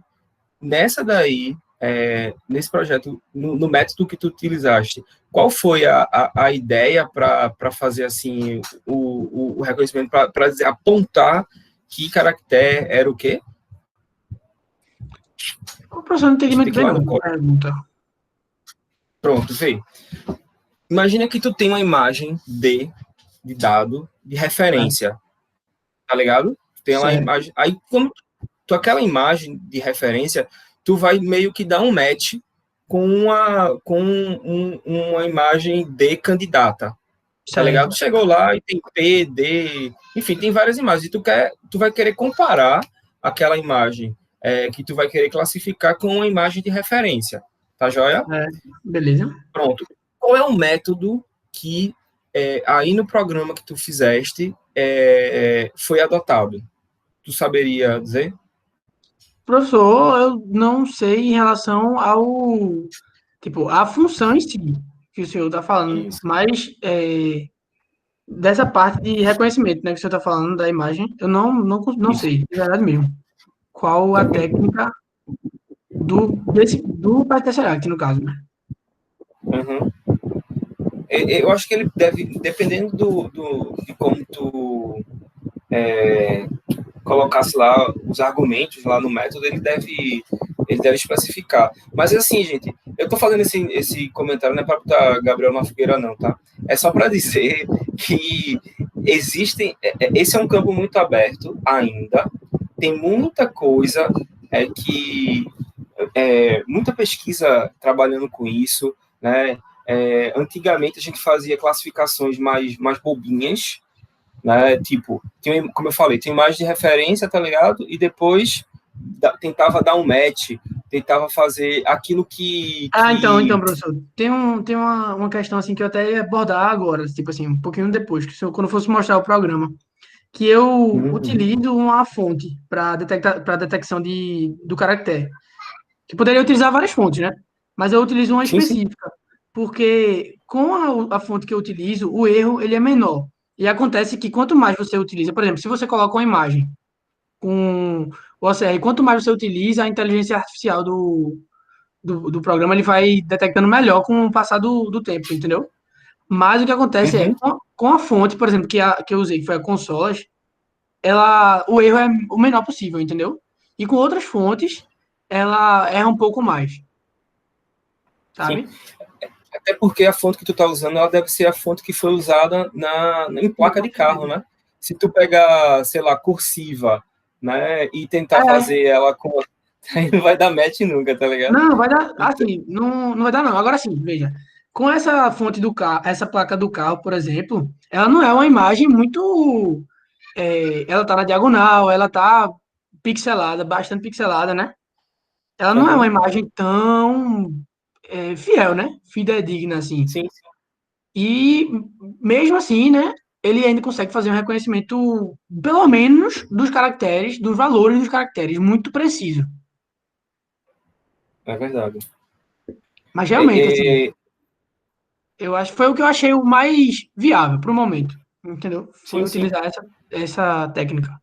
nessa daí, nesse projeto, no método que tu utilizaste, qual foi a ideia para fazer assim o reconhecimento, para apontar que caractere era o quê? O professor não entendi muito bem a pergunta. Pronto, vê. Imagina que tu tem uma imagem de dado de referência, tá ligado? Tem uma imagem, aí quando aquela imagem de referência, tu vai meio que dar um match com uma imagem de candidata, tá ligado? Tu chegou lá e tem P, D, enfim, tem várias imagens, e tu vai querer comparar aquela imagem que tu vai querer classificar com uma imagem de referência, tá joia? Beleza. Pronto. Qual é o método que aí no programa que tu fizeste foi adotado? Tu saberia dizer? Professor, eu não sei em relação à função em si que o senhor está falando, mas dessa parte de reconhecimento, né, que o senhor está falando da imagem, eu não sei, de verdade mesmo, qual a técnica do Pytesseract, no caso, né? Uhum. Eu acho que ele deve, dependendo de como tu colocasse lá os argumentos lá no método, ele deve ele deve especificar. Mas assim, gente, eu estou fazendo esse comentário não é para botar Gabriel na fogueira, não, tá? É só para dizer que esse é um campo muito aberto ainda, tem muita coisa muita pesquisa trabalhando com isso, né? Antigamente a gente fazia classificações mais bobinhas, né? Tipo, como eu falei, tem imagem de referência, tá ligado? E depois tentava dar um match, tentava fazer aquilo que... Então, professor, tem uma questão assim que eu até ia abordar agora, tipo assim, um pouquinho depois, que quando eu fosse mostrar o programa, que eu utilizo uma fonte para detecção do caractere. Que poderia utilizar várias fontes, né? Mas eu utilizo uma específica, porque com a fonte que eu utilizo, o erro ele é menor. E acontece que quanto mais você utiliza, por exemplo, se você coloca uma imagem com o OCR, quanto mais você utiliza, a inteligência artificial do programa ele vai detectando melhor com o passar do tempo, entendeu? Mas o que acontece é, com a fonte, por exemplo, que eu usei, que foi a Consolas, o erro é o menor possível, entendeu? E com outras fontes, ela erra um pouco mais, sabe? Sim. Até porque a fonte que tu tá usando, ela deve ser a fonte que foi usada em placa de carro, né? Se tu pegar, sei lá, cursiva, né, e tentar fazer ela com... Aí não vai dar match nunca, tá ligado? Não, vai dar, assim, não vai dar não. Agora sim, veja, com essa fonte do carro, essa placa do carro, por exemplo, ela não é uma imagem muito... ela tá na diagonal, ela tá pixelada, bastante pixelada, né? Ela não é uma imagem tão fiel, né? Fidedigna, assim. Sim. E, mesmo assim, né? Ele ainda consegue fazer um reconhecimento, pelo menos, dos caracteres, dos valores dos caracteres, muito preciso. É verdade. Mas, realmente, assim, eu acho, foi o que eu achei o mais viável para o momento, entendeu? Foi utilizar essa técnica.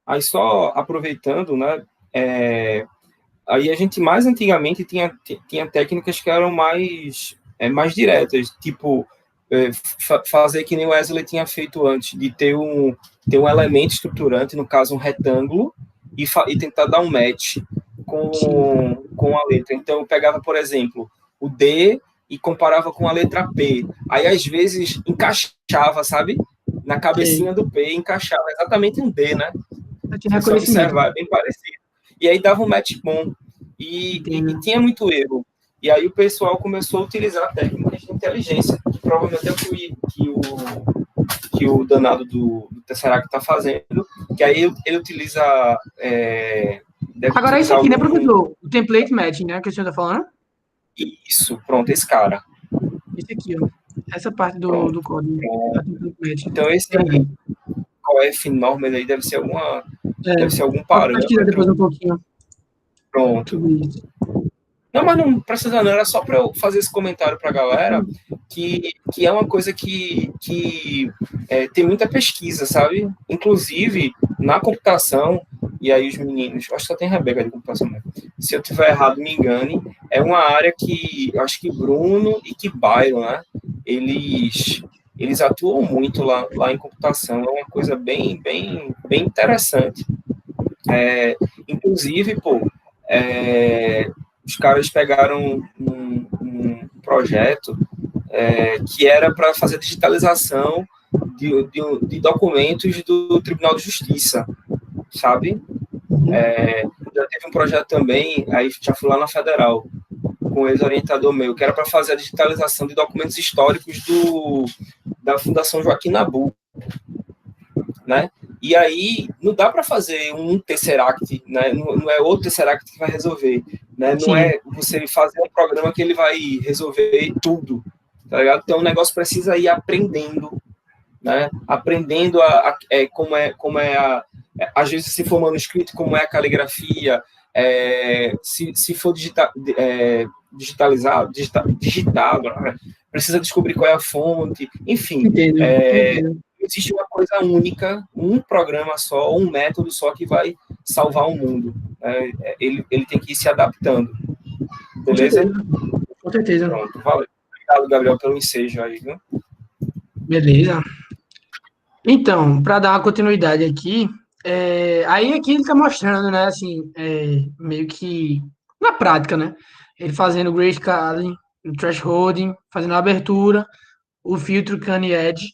Aí, só aproveitando, né? Aí a gente mais antigamente tinha técnicas que eram mais diretas, tipo fazer que nem o Wesley tinha feito antes, de ter um elemento estruturante, no caso um retângulo, e tentar dar um match com a letra. Então eu pegava, por exemplo, o D e comparava com a letra P. Aí às vezes encaixava, sabe? Na cabecinha do P, encaixava exatamente um D, né? Se você observar, é bem parecido. E aí dava um match bom. E tinha muito erro. E aí o pessoal começou a utilizar técnicas de inteligência, que provavelmente é que o danado do Tesseract está fazendo, que aí ele utiliza... Agora isso aqui, né, professor? O template matching, né, que o senhor está falando? Isso, pronto, esse cara. Esse aqui, ó. Essa parte do código. Então esse qual é a norma aí deve ser algum parâmetro. Pesquisa depois um pouquinho. Pronto. Não, mas não precisa não, era só para eu fazer esse comentário para a galera, que é uma coisa que tem muita pesquisa, sabe? Inclusive, na computação, e aí os meninos, acho que só tem Rebeca de computação mesmo. Se eu tiver errado, me engane, é uma área que, acho que Bruno e que Byron, né? Eles atuam muito lá em computação, é uma coisa bem interessante. Inclusive, os caras pegaram um projeto que era para fazer digitalização de documentos do Tribunal de Justiça, sabe? Já teve um projeto também, aí já fui lá na Federal, com o ex-orientador meu, que era para fazer a digitalização de documentos históricos da Fundação Joaquim Nabuco, né? E aí não dá para fazer um Tesseract, né? Não é outro Tesseract que vai resolver, né? Não é você fazer um programa que ele vai resolver tudo, tá ligado? Então o negócio precisa ir aprendendo, né? Aprendendo como é às vezes se for manuscrito, como é a caligrafia, se for digitado, precisa descobrir qual é a fonte, enfim. Entendo. Existe uma coisa única, um programa só, um método só que vai salvar o mundo. Ele tem que ir se adaptando. Beleza? Com certeza. Pronto, valeu. Obrigado, Gabriel, pelo ensejo aí, viu? Beleza. Então, para dar uma continuidade aqui, Aí aqui ele está mostrando, né, assim, meio que na prática, né? Ele fazendo o grayscaling, o thresholding, fazendo a abertura, o filtro Canny Edge.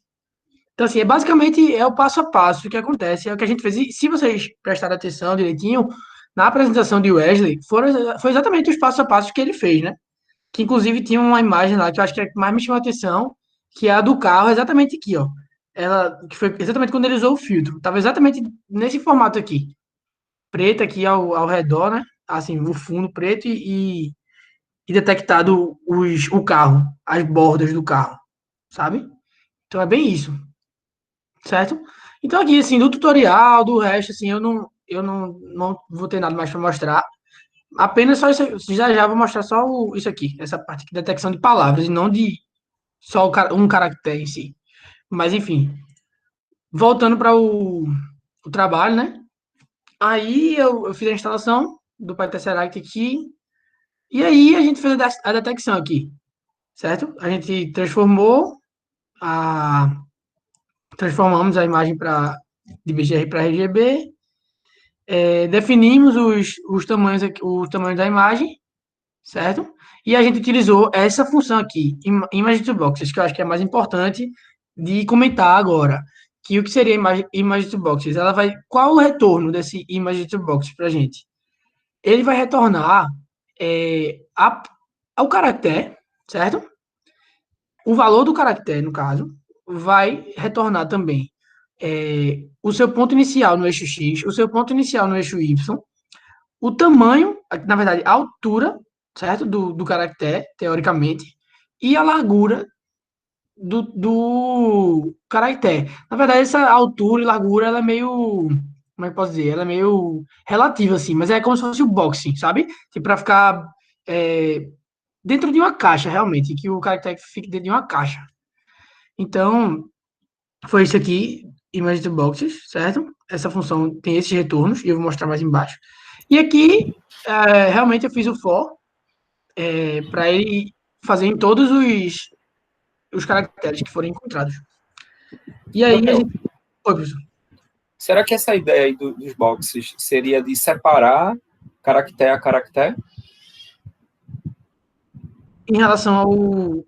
Então, assim, basicamente é o passo a passo que acontece, é o que a gente fez. E se vocês prestarem atenção direitinho, na apresentação de Wesley, foi exatamente os passos a passos que ele fez, né? Que inclusive tinha uma imagem lá que eu acho que é a que mais me chamou a atenção, que é a do carro, exatamente aqui, ó. Ela, que foi exatamente quando ele usou o filtro. Tava exatamente nesse formato aqui. Preto aqui ao redor, né? Assim, o fundo preto e detectado o carro, as bordas do carro, sabe? Então é bem isso, certo? Então aqui, assim, do tutorial, do resto, assim, eu não vou ter nada mais para mostrar. Apenas só isso, já vou mostrar só isso aqui, essa parte aqui, detecção de palavras, e não de só um caractere em si. Mas, enfim, voltando para o trabalho, né? Aí eu fiz a instalação do PyTesseract aqui, e aí a gente fez a detecção aqui, certo? A gente transformamos a imagem de BGR para RGB, definimos os tamanhos aqui, os tamanhos da imagem, certo? E a gente utilizou essa função aqui, Image to Boxes, que eu acho que é a mais importante de comentar agora. Que o que seria Image to Boxes? Qual o retorno desse Image to Boxes para a gente? Ele vai retornar ao caractere, certo? O valor do caractere, no caso, vai retornar também o seu ponto inicial no eixo X, o seu ponto inicial no eixo Y, o tamanho, na verdade, a altura, certo? Do caractere, teoricamente, e a largura do caractere. Na verdade, essa altura e largura, ela é meio, como é que posso dizer? Ela é meio relativa, assim, mas é como se fosse o boxing, sabe? Tipo, para ficar dentro de uma caixa, realmente, que o caractere fique dentro de uma caixa. Então, foi isso aqui, Image to Boxes, certo? Essa função tem esses retornos, e eu vou mostrar mais embaixo. E aqui, realmente, eu fiz o for para ele fazer em todos os caracteres que forem encontrados. E aí, a gente... Oi, professor. Será que essa ideia aí dos boxes seria de separar caractere a caractere? Em relação ao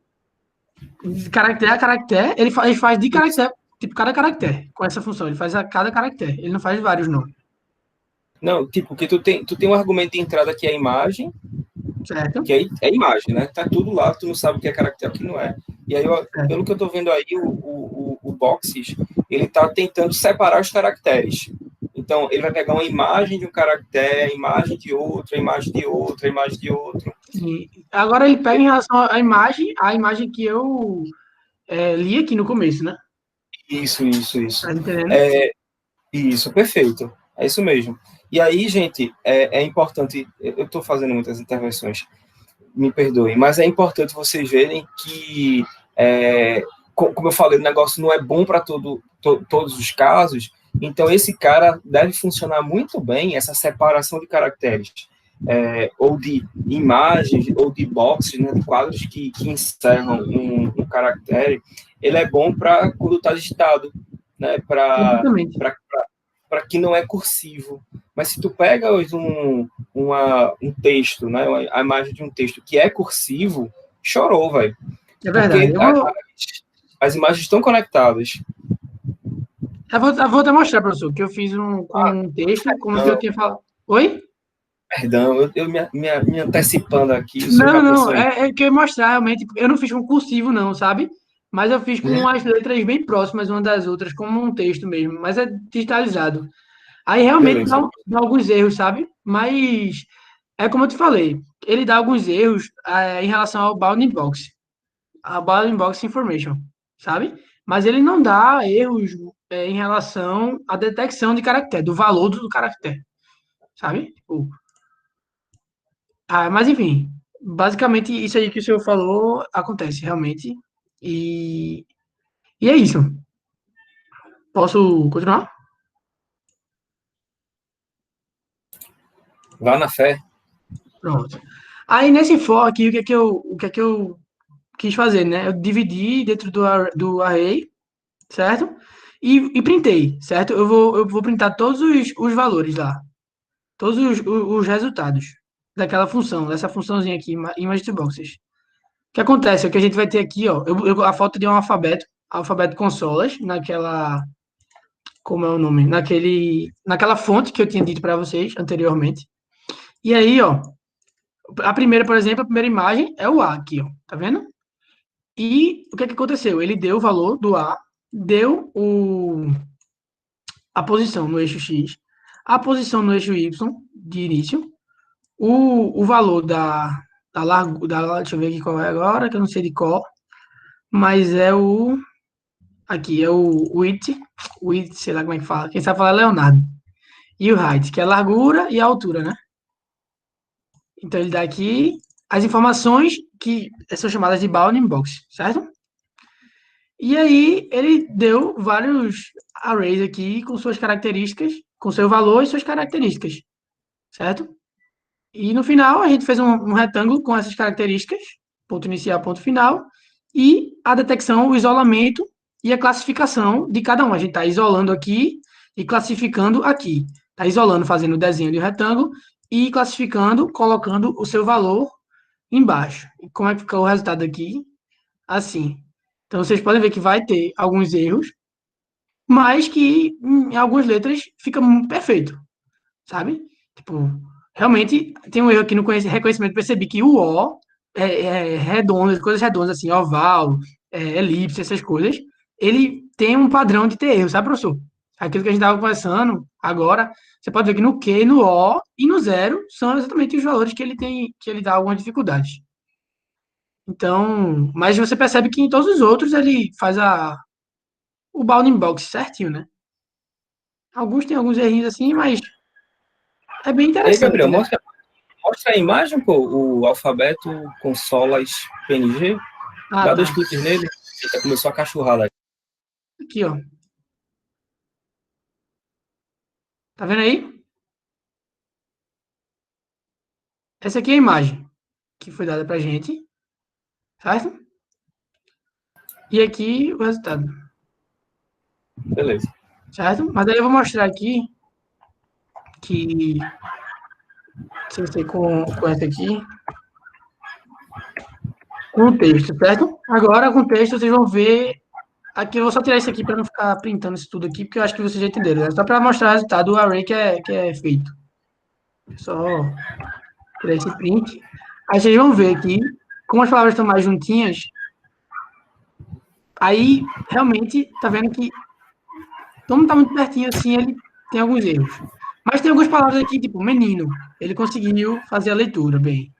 caractere a caractere, ele faz de caractere, tipo, cada caractere, com essa função. Ele faz a cada caractere. Ele não faz vários, não. Não, tipo, que tu tem um argumento de entrada que é a imagem, certo? que é imagem, né? Tá tudo lá, tu não sabe o que é caractere e o que não é. E aí, pelo que eu tô vendo aí, o Boxes, ele tá tentando separar os caracteres. Então, ele vai pegar uma imagem de um caractere, a imagem de outro, a imagem de outro, a imagem de outro. Sim. Agora ele pega em relação à imagem, a imagem que eu li aqui no começo, né? Isso. Tá entendendo? Isso, perfeito. É isso mesmo. E aí, gente, é importante, eu estou fazendo muitas intervenções, me perdoem, mas é importante vocês verem que, como eu falei, o negócio não é bom para todos os casos, então esse cara deve funcionar muito bem, essa separação de caracteres, ou de imagens, ou de boxes, né, de quadros que encerram um caractere, ele é bom para quando está digitado, né, para que não é cursivo. Mas se tu pega um texto, né, a imagem de um texto que é cursivo, chorou, velho. É verdade. Porque as imagens estão conectadas. Eu vou até mostrar, professor, que eu fiz com um texto, como que eu tinha falado. Oi? Perdão, eu me antecipando aqui. Não, é que eu ia mostrar, realmente. Eu não fiz com cursivo, não, sabe? Mas eu fiz com as letras bem próximas uma das outras, como um texto mesmo, mas é digitalizado. Aí realmente dá alguns erros, sabe? Mas é como eu te falei, ele dá alguns erros em relação ao bounding box, a bounding box information, sabe? Mas ele não dá erros em relação à detecção de caractere, do valor do caractere, sabe? Mas enfim, basicamente isso aí que o senhor falou acontece realmente. E é isso. Posso continuar? Vá na fé. Pronto. Aí nesse for aqui, o que é que eu quis fazer, né? Eu dividi dentro do array, certo? e printei, certo? Eu vou printar todos os valores lá, todos os resultados daquela função, dessa funçãozinha aqui, image boxes. O que acontece é que a gente vai ter aqui, ó, a foto de um alfabeto com solas, naquela, como é o nome? Naquela fonte que eu tinha dito para vocês anteriormente. E aí, ó, a primeira, por exemplo, a primeira imagem é o A aqui, ó, tá vendo? E o que aconteceu? Ele deu o valor do A, deu a posição no eixo X, a posição no eixo Y de início, o valor da largura, deixa eu ver aqui qual é agora, que eu não sei de qual, mas é aqui é o width, sei lá como é que fala, quem sabe falar é Leonardo, e o height, que é a largura e a altura, né? Então ele dá aqui as informações que são chamadas de bounding box, certo? E aí ele deu vários arrays aqui com suas características, com seu valor e suas características, certo? E no final a gente fez um retângulo com essas características, ponto inicial, ponto final, e a detecção, o isolamento e a classificação de cada um. A gente está isolando aqui e classificando aqui. Está isolando, fazendo o desenho de retângulo e classificando, colocando o seu valor embaixo. E como é que fica o resultado aqui? Assim. Então, vocês podem ver que vai ter alguns erros, mas que em algumas letras fica muito perfeito, sabe? Tipo, realmente tem um erro aqui no reconhecimento, percebi que o O é redondo, coisas redondas assim, oval, elipse, essas coisas, ele tem um padrão de ter erro, sabe, professor? Aquilo que a gente estava conversando agora, você pode ver que no Q, no O e no zero são exatamente os valores que ele tem, que ele dá algumas dificuldades. Então, mas você percebe que em todos os outros ele faz o bounding box certinho, né? Alguns tem alguns errinhos assim, mas é bem Aí, interessante, Gabriel, né? mostra a imagem, pô, o alfabeto com solas PNG. Ah, Dá tá. 2 cliques nele. Eita, começou a cachorrada. Aqui, ó. Tá vendo aí? Essa aqui é a imagem que foi dada pra gente, certo? E aqui o resultado, Beleza. certo? Mas aí eu vou mostrar aqui que, sem ser com essa aqui, com o texto, certo? Agora, com o texto, vocês vão ver. Aqui eu vou só tirar isso aqui para não ficar printando isso tudo aqui, porque eu acho que vocês já entenderam. É só para mostrar o resultado do array que é feito. Só tirar esse print. Aí vocês vão ver aqui, como as palavras estão mais juntinhas, aí realmente tá vendo que, como está muito pertinho assim, ele tem alguns erros. Mas tem algumas palavras aqui, tipo menino, ele conseguiu fazer a leitura bem.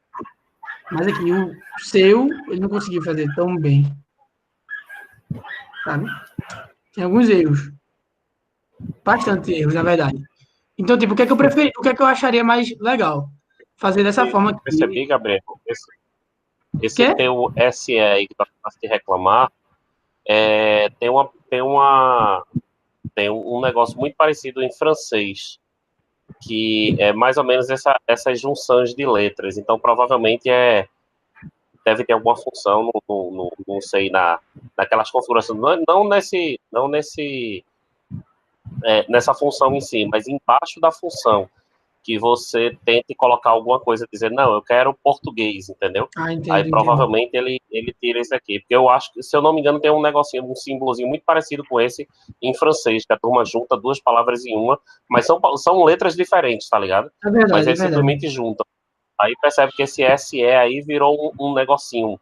Mas aqui o seu, ele não conseguiu fazer tão bem. Sabe? Tem alguns erros. Bastante erros, na verdade. Então, tipo, o que é que eu preferi, o que é que eu acharia mais legal? Fazer dessa forma aqui. Percebi, Gabriel, esse Que? teu SE aí que tu acabaste de reclamar, tem um negócio muito parecido em francês, que é mais ou menos essas junções de letras. Então, provavelmente deve ter alguma função, não sei, naquelas configurações, nessa função em si, mas embaixo da função, que você tente colocar alguma coisa, dizer, não, eu quero português, entendeu? Ah, entendo, Aí provavelmente ele tira esse aqui, porque eu acho que, se eu não me engano, tem um negocinho, um símbolozinho muito parecido com esse em francês, que a turma junta duas palavras em uma, mas são letras diferentes, tá ligado? É verdade, Mas é eles verdade. simplesmente juntam. Aí percebe que esse SE aí virou um negocinho.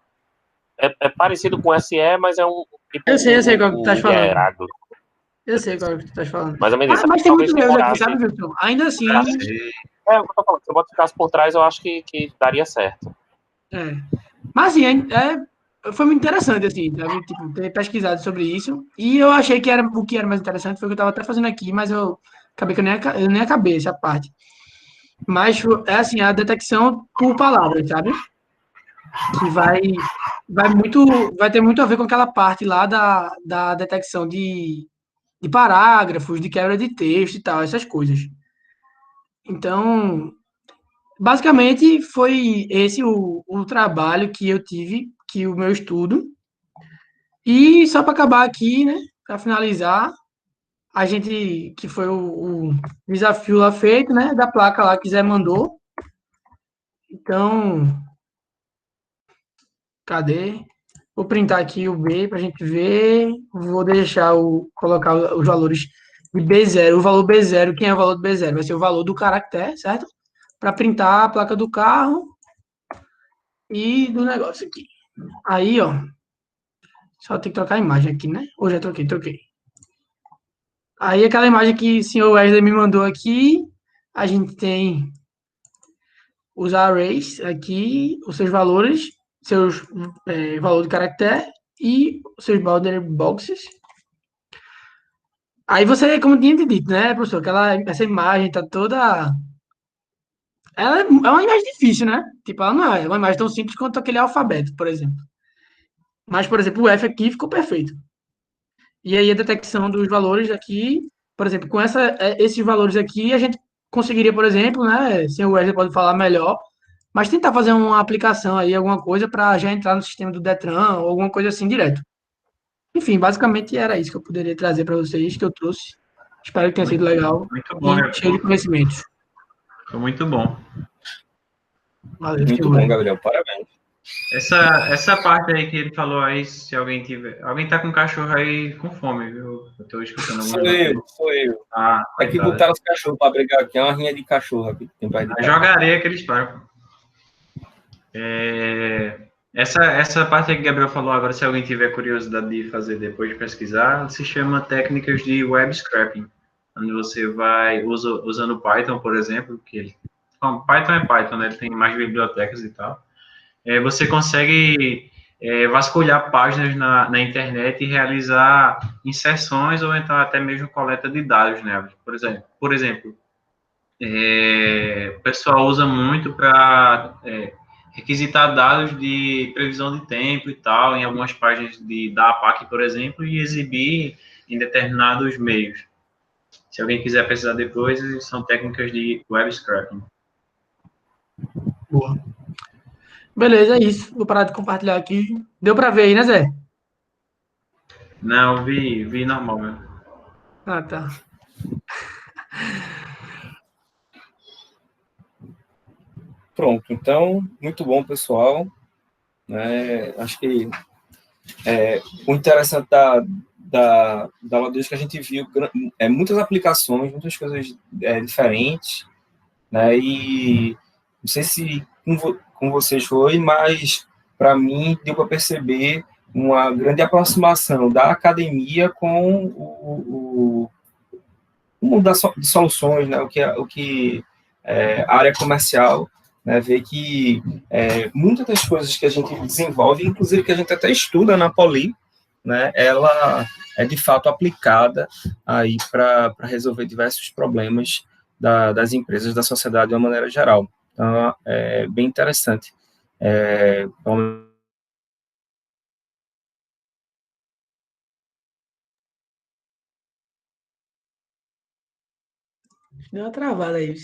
É parecido com SE, mas é um tipo Eu sei qual que tu estás falando. hierágrafo. Eu sei qual que tu estás falando. Mais ou menos isso. Mas tem Talvez muitos erros aqui, demorasse. sabe, Wilson? Ainda assim. É o que eu tô falando. Se eu botasse por trás, eu acho que daria certo. Mas assim, foi muito interessante, assim, sabe? Tipo, ter pesquisado sobre isso. E eu achei que o que era mais interessante foi o que eu estava até fazendo aqui, mas eu acabei que eu nem acabei essa parte. Mas é assim, a detecção por palavras, sabe? Que vai ter muito a ver com aquela parte lá da detecção de parágrafos, de quebra de texto e tal, essas coisas. Então, basicamente, foi esse o trabalho que eu tive, que o meu estudo. E só para acabar aqui, né, para finalizar, a gente, que foi o desafio lá feito, né? Da placa lá que Zé mandou. Então, cadê? Vou printar aqui o B para a gente ver. Vou colocar os valores de B0. O valor B0, quem é o valor do B0? Vai ser o valor do caractere, certo? Para printar a placa do carro e do negócio aqui. Aí, ó. Só tem que trocar a imagem aqui, né? Ou já troquei. Aí, aquela imagem que o senhor Wesley me mandou aqui, a gente tem os arrays aqui, os seus valores, valor de caractere e os seus boundary boxes. Aí você, como tinha dito, né, professor, essa imagem tá toda. Ela é uma imagem difícil, né? Tipo, ela não é uma imagem tão simples quanto aquele alfabeto, por exemplo. Mas, por exemplo, o F aqui ficou perfeito. E aí a detecção dos valores aqui, por exemplo, com esses valores aqui, a gente conseguiria, por exemplo, né? Sem o Wesley pode falar melhor, mas tentar fazer uma aplicação aí, alguma coisa, para já entrar no sistema do Detran ou alguma coisa assim direto. Enfim, basicamente era isso que eu poderia trazer para vocês, que eu trouxe. Espero que tenha sido legal Muito bom, e cheio de conhecimentos. Foi muito bom. Valeu, Muito bom, Gabriel. Parabéns. Essa parte aí que ele falou aí, se alguém tiver. Alguém tá com cachorro aí com fome, viu? Eu tô escutando alguma Sou eu. Ah, É que coitado. botaram os cachorros para brigar aqui. É uma rinha de cachorro aqui que tem para editar. Jogarei aqueles parcos. Essa parte aí que o Gabriel falou agora, se alguém tiver curiosidade de fazer depois de pesquisar, se chama técnicas de web scraping, onde você vai usando Python, por exemplo, Python é Python, né? Ele tem mais bibliotecas e tal. Você consegue vasculhar páginas na internet e realizar inserções ou então até mesmo coleta de dados nelas. Por exemplo, o pessoal usa muito para requisitar dados de previsão de tempo e tal, em algumas páginas da APAC, por exemplo, e exibir em determinados meios. Se alguém quiser pesquisar depois, são técnicas de web scraping. Boa. Beleza, é isso. Vou parar de compartilhar aqui. Deu para ver aí, né, Zé? Não, vi normal mesmo. Ah, tá. Pronto, então, muito bom, pessoal. Acho que o interessante da aula de hoje que a gente viu muitas aplicações, muitas coisas diferentes, né? E não sei se com vocês foi, mas para mim deu para perceber uma grande aproximação da academia com o mundo de soluções, né? O que a área comercial, né? Vê que muitas das coisas que a gente desenvolve, inclusive que a gente até estuda na Poli, né? Ela é de fato aplicada aí para resolver diversos problemas das empresas, da sociedade de uma maneira geral. Então, é bem interessante. Deu uma travada aí.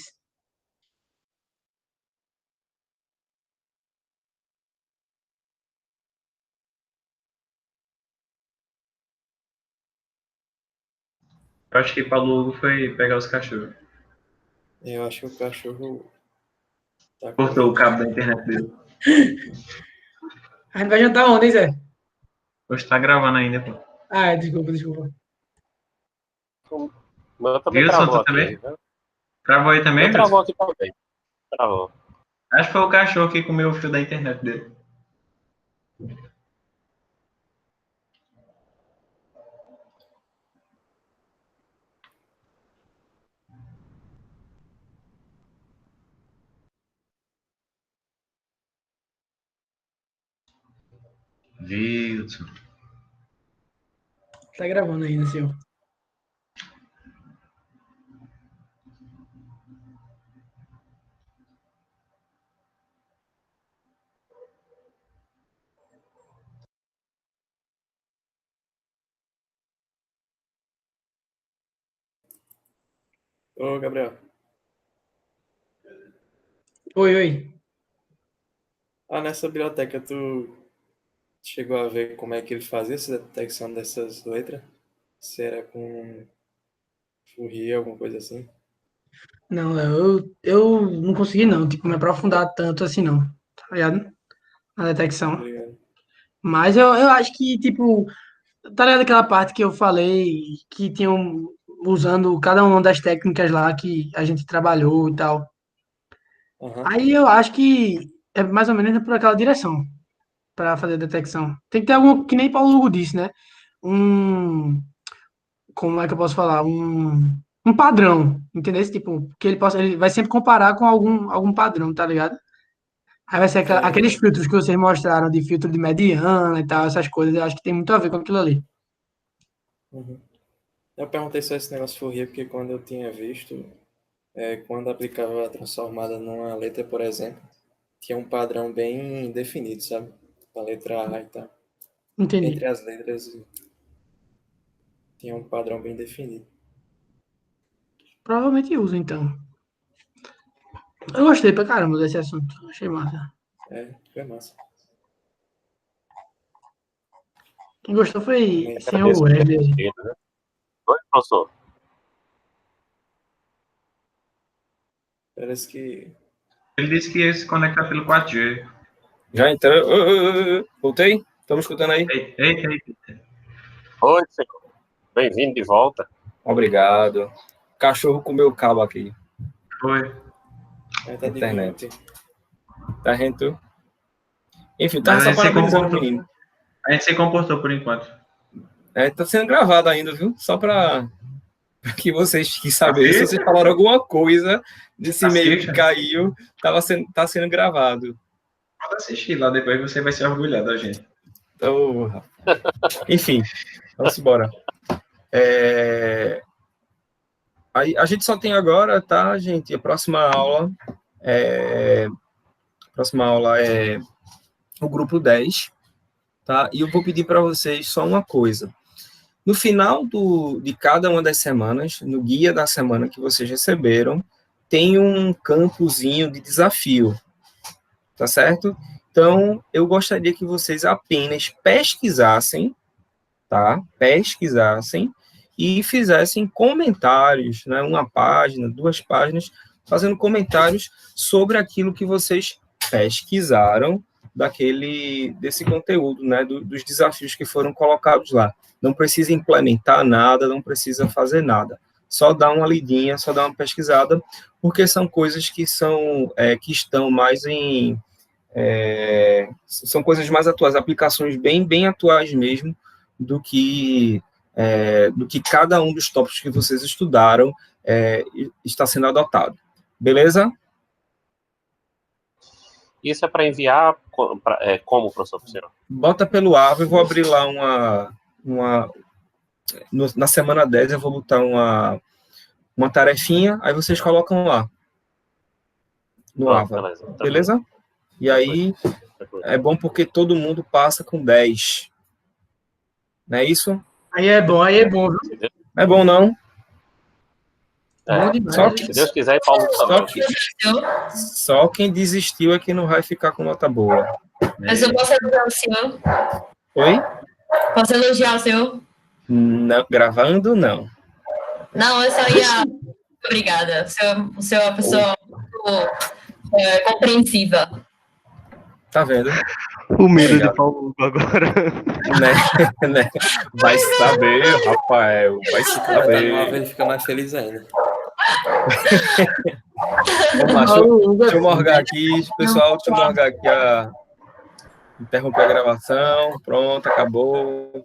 Eu acho que Paulo Hugo foi pegar os cachorros. Eu acho que o cachorro tá Cortou o com... cabo da internet dele. A gente vai jantar onde, hein, Zé? Hoje tá gravando ainda, pô. Ah, desculpa. O meu também Wilson, travou tu aqui. também? Né? Travou aí também, Meu travou Wilson? aqui também. Travou. Acho que foi o cachorro que comeu o fio da internet dele. Wilson. Tá gravando ainda, senhor. Ô, Gabriel. Oi. Nessa biblioteca tu chegou a ver como é que ele fazia essa detecção dessas letras? Se era com Fourier, alguma coisa assim. Não, eu não consegui, não, tipo, me aprofundar tanto assim, não, tá ligado? Na detecção. Obrigado. Mas eu acho que, tipo, tá ligado aquela parte que eu falei que tinham usando cada uma das técnicas lá que a gente trabalhou e tal. Aham. Aí eu acho que é mais ou menos por aquela direção para fazer a detecção. Tem que ter algum, que nem Paulo Hugo disse, né? Um, como é que eu posso falar? Um padrão, entendeu? Tipo, que ele vai sempre comparar com algum padrão, tá ligado? Aí vai ser aqueles Entendo. filtros que vocês mostraram de filtro de mediana e tal, essas coisas, eu acho que tem muito a ver com aquilo ali. Uhum. Eu perguntei só esse negócio de Fourier porque quando eu tinha visto, quando aplicava a transformada numa letra, por exemplo, tinha um padrão bem definido, sabe? A letra A e tal. Entendi. Entre as letras tinha um padrão bem definido. Provavelmente usa, então. Eu gostei pra caramba desse assunto. Achei massa. Foi massa. Quem gostou foi Também senhor Agradeço. Web. Né? Oi, professor. parece que... Ele disse que ia se conectar pelo 4G. Já então. Voltei? Estamos escutando aí? Eita. Oi, senhor. Bem-vindo de volta. Obrigado. Cachorro comeu o cabo aqui. Foi. tá Internet. difícil. Tá rento? Enfim, Mas tava só parabenizando o menino. A gente se comportou por enquanto. Tá sendo gravado ainda, viu? Só para que vocês que saberem. Se vocês falaram alguma coisa desse e-mail que caiu, tá sendo gravado. Pode assistir lá, depois você vai se orgulhar da gente. Então, enfim, vamos embora. A gente só tem agora, tá, gente? A próxima aula é o grupo 10, tá? E eu vou pedir para vocês só uma coisa. No final de cada uma das semanas, no guia da semana que vocês receberam, tem um campozinho de desafio, tá certo? Então, eu gostaria que vocês apenas pesquisassem, tá? Pesquisassem e fizessem comentários, né? Uma página, 2 páginas, fazendo comentários sobre aquilo que vocês pesquisaram desse conteúdo, né? Dos desafios que foram colocados lá. Não precisa implementar nada, não precisa fazer nada. Só dar uma lidinha, só dar uma pesquisada, porque são coisas que que estão mais são coisas mais atuais, aplicações bem atuais mesmo, do que cada um dos tópicos que vocês estudaram está sendo adotado. Beleza? Isso é para enviar como, professor Piscino? Bota pelo Ava, eu vou abrir lá na semana 10 eu vou botar uma tarefinha, aí vocês colocam lá no Ava. Beleza? E aí é bom porque todo mundo passa com 10. Não é isso? Aí é bom, viu? É bom, não? Se Deus quiser, e Paulo também. Só quem desistiu é que não vai ficar com nota boa. Mas eu posso elogiar o senhor? Oi? Posso elogiar o senhor? Não, gravando, não. Não, eu só ia... Obrigada. O senhor é uma pessoa muito compreensiva. Tá vendo? O medo de Paulo agora. Né? Vai saber, Rafael. Vai saber. Ele fica mais feliz ainda. Vamos lá, deixa eu morgar aqui, pessoal. Deixa eu morgar aqui interromper a gravação. Pronto, acabou.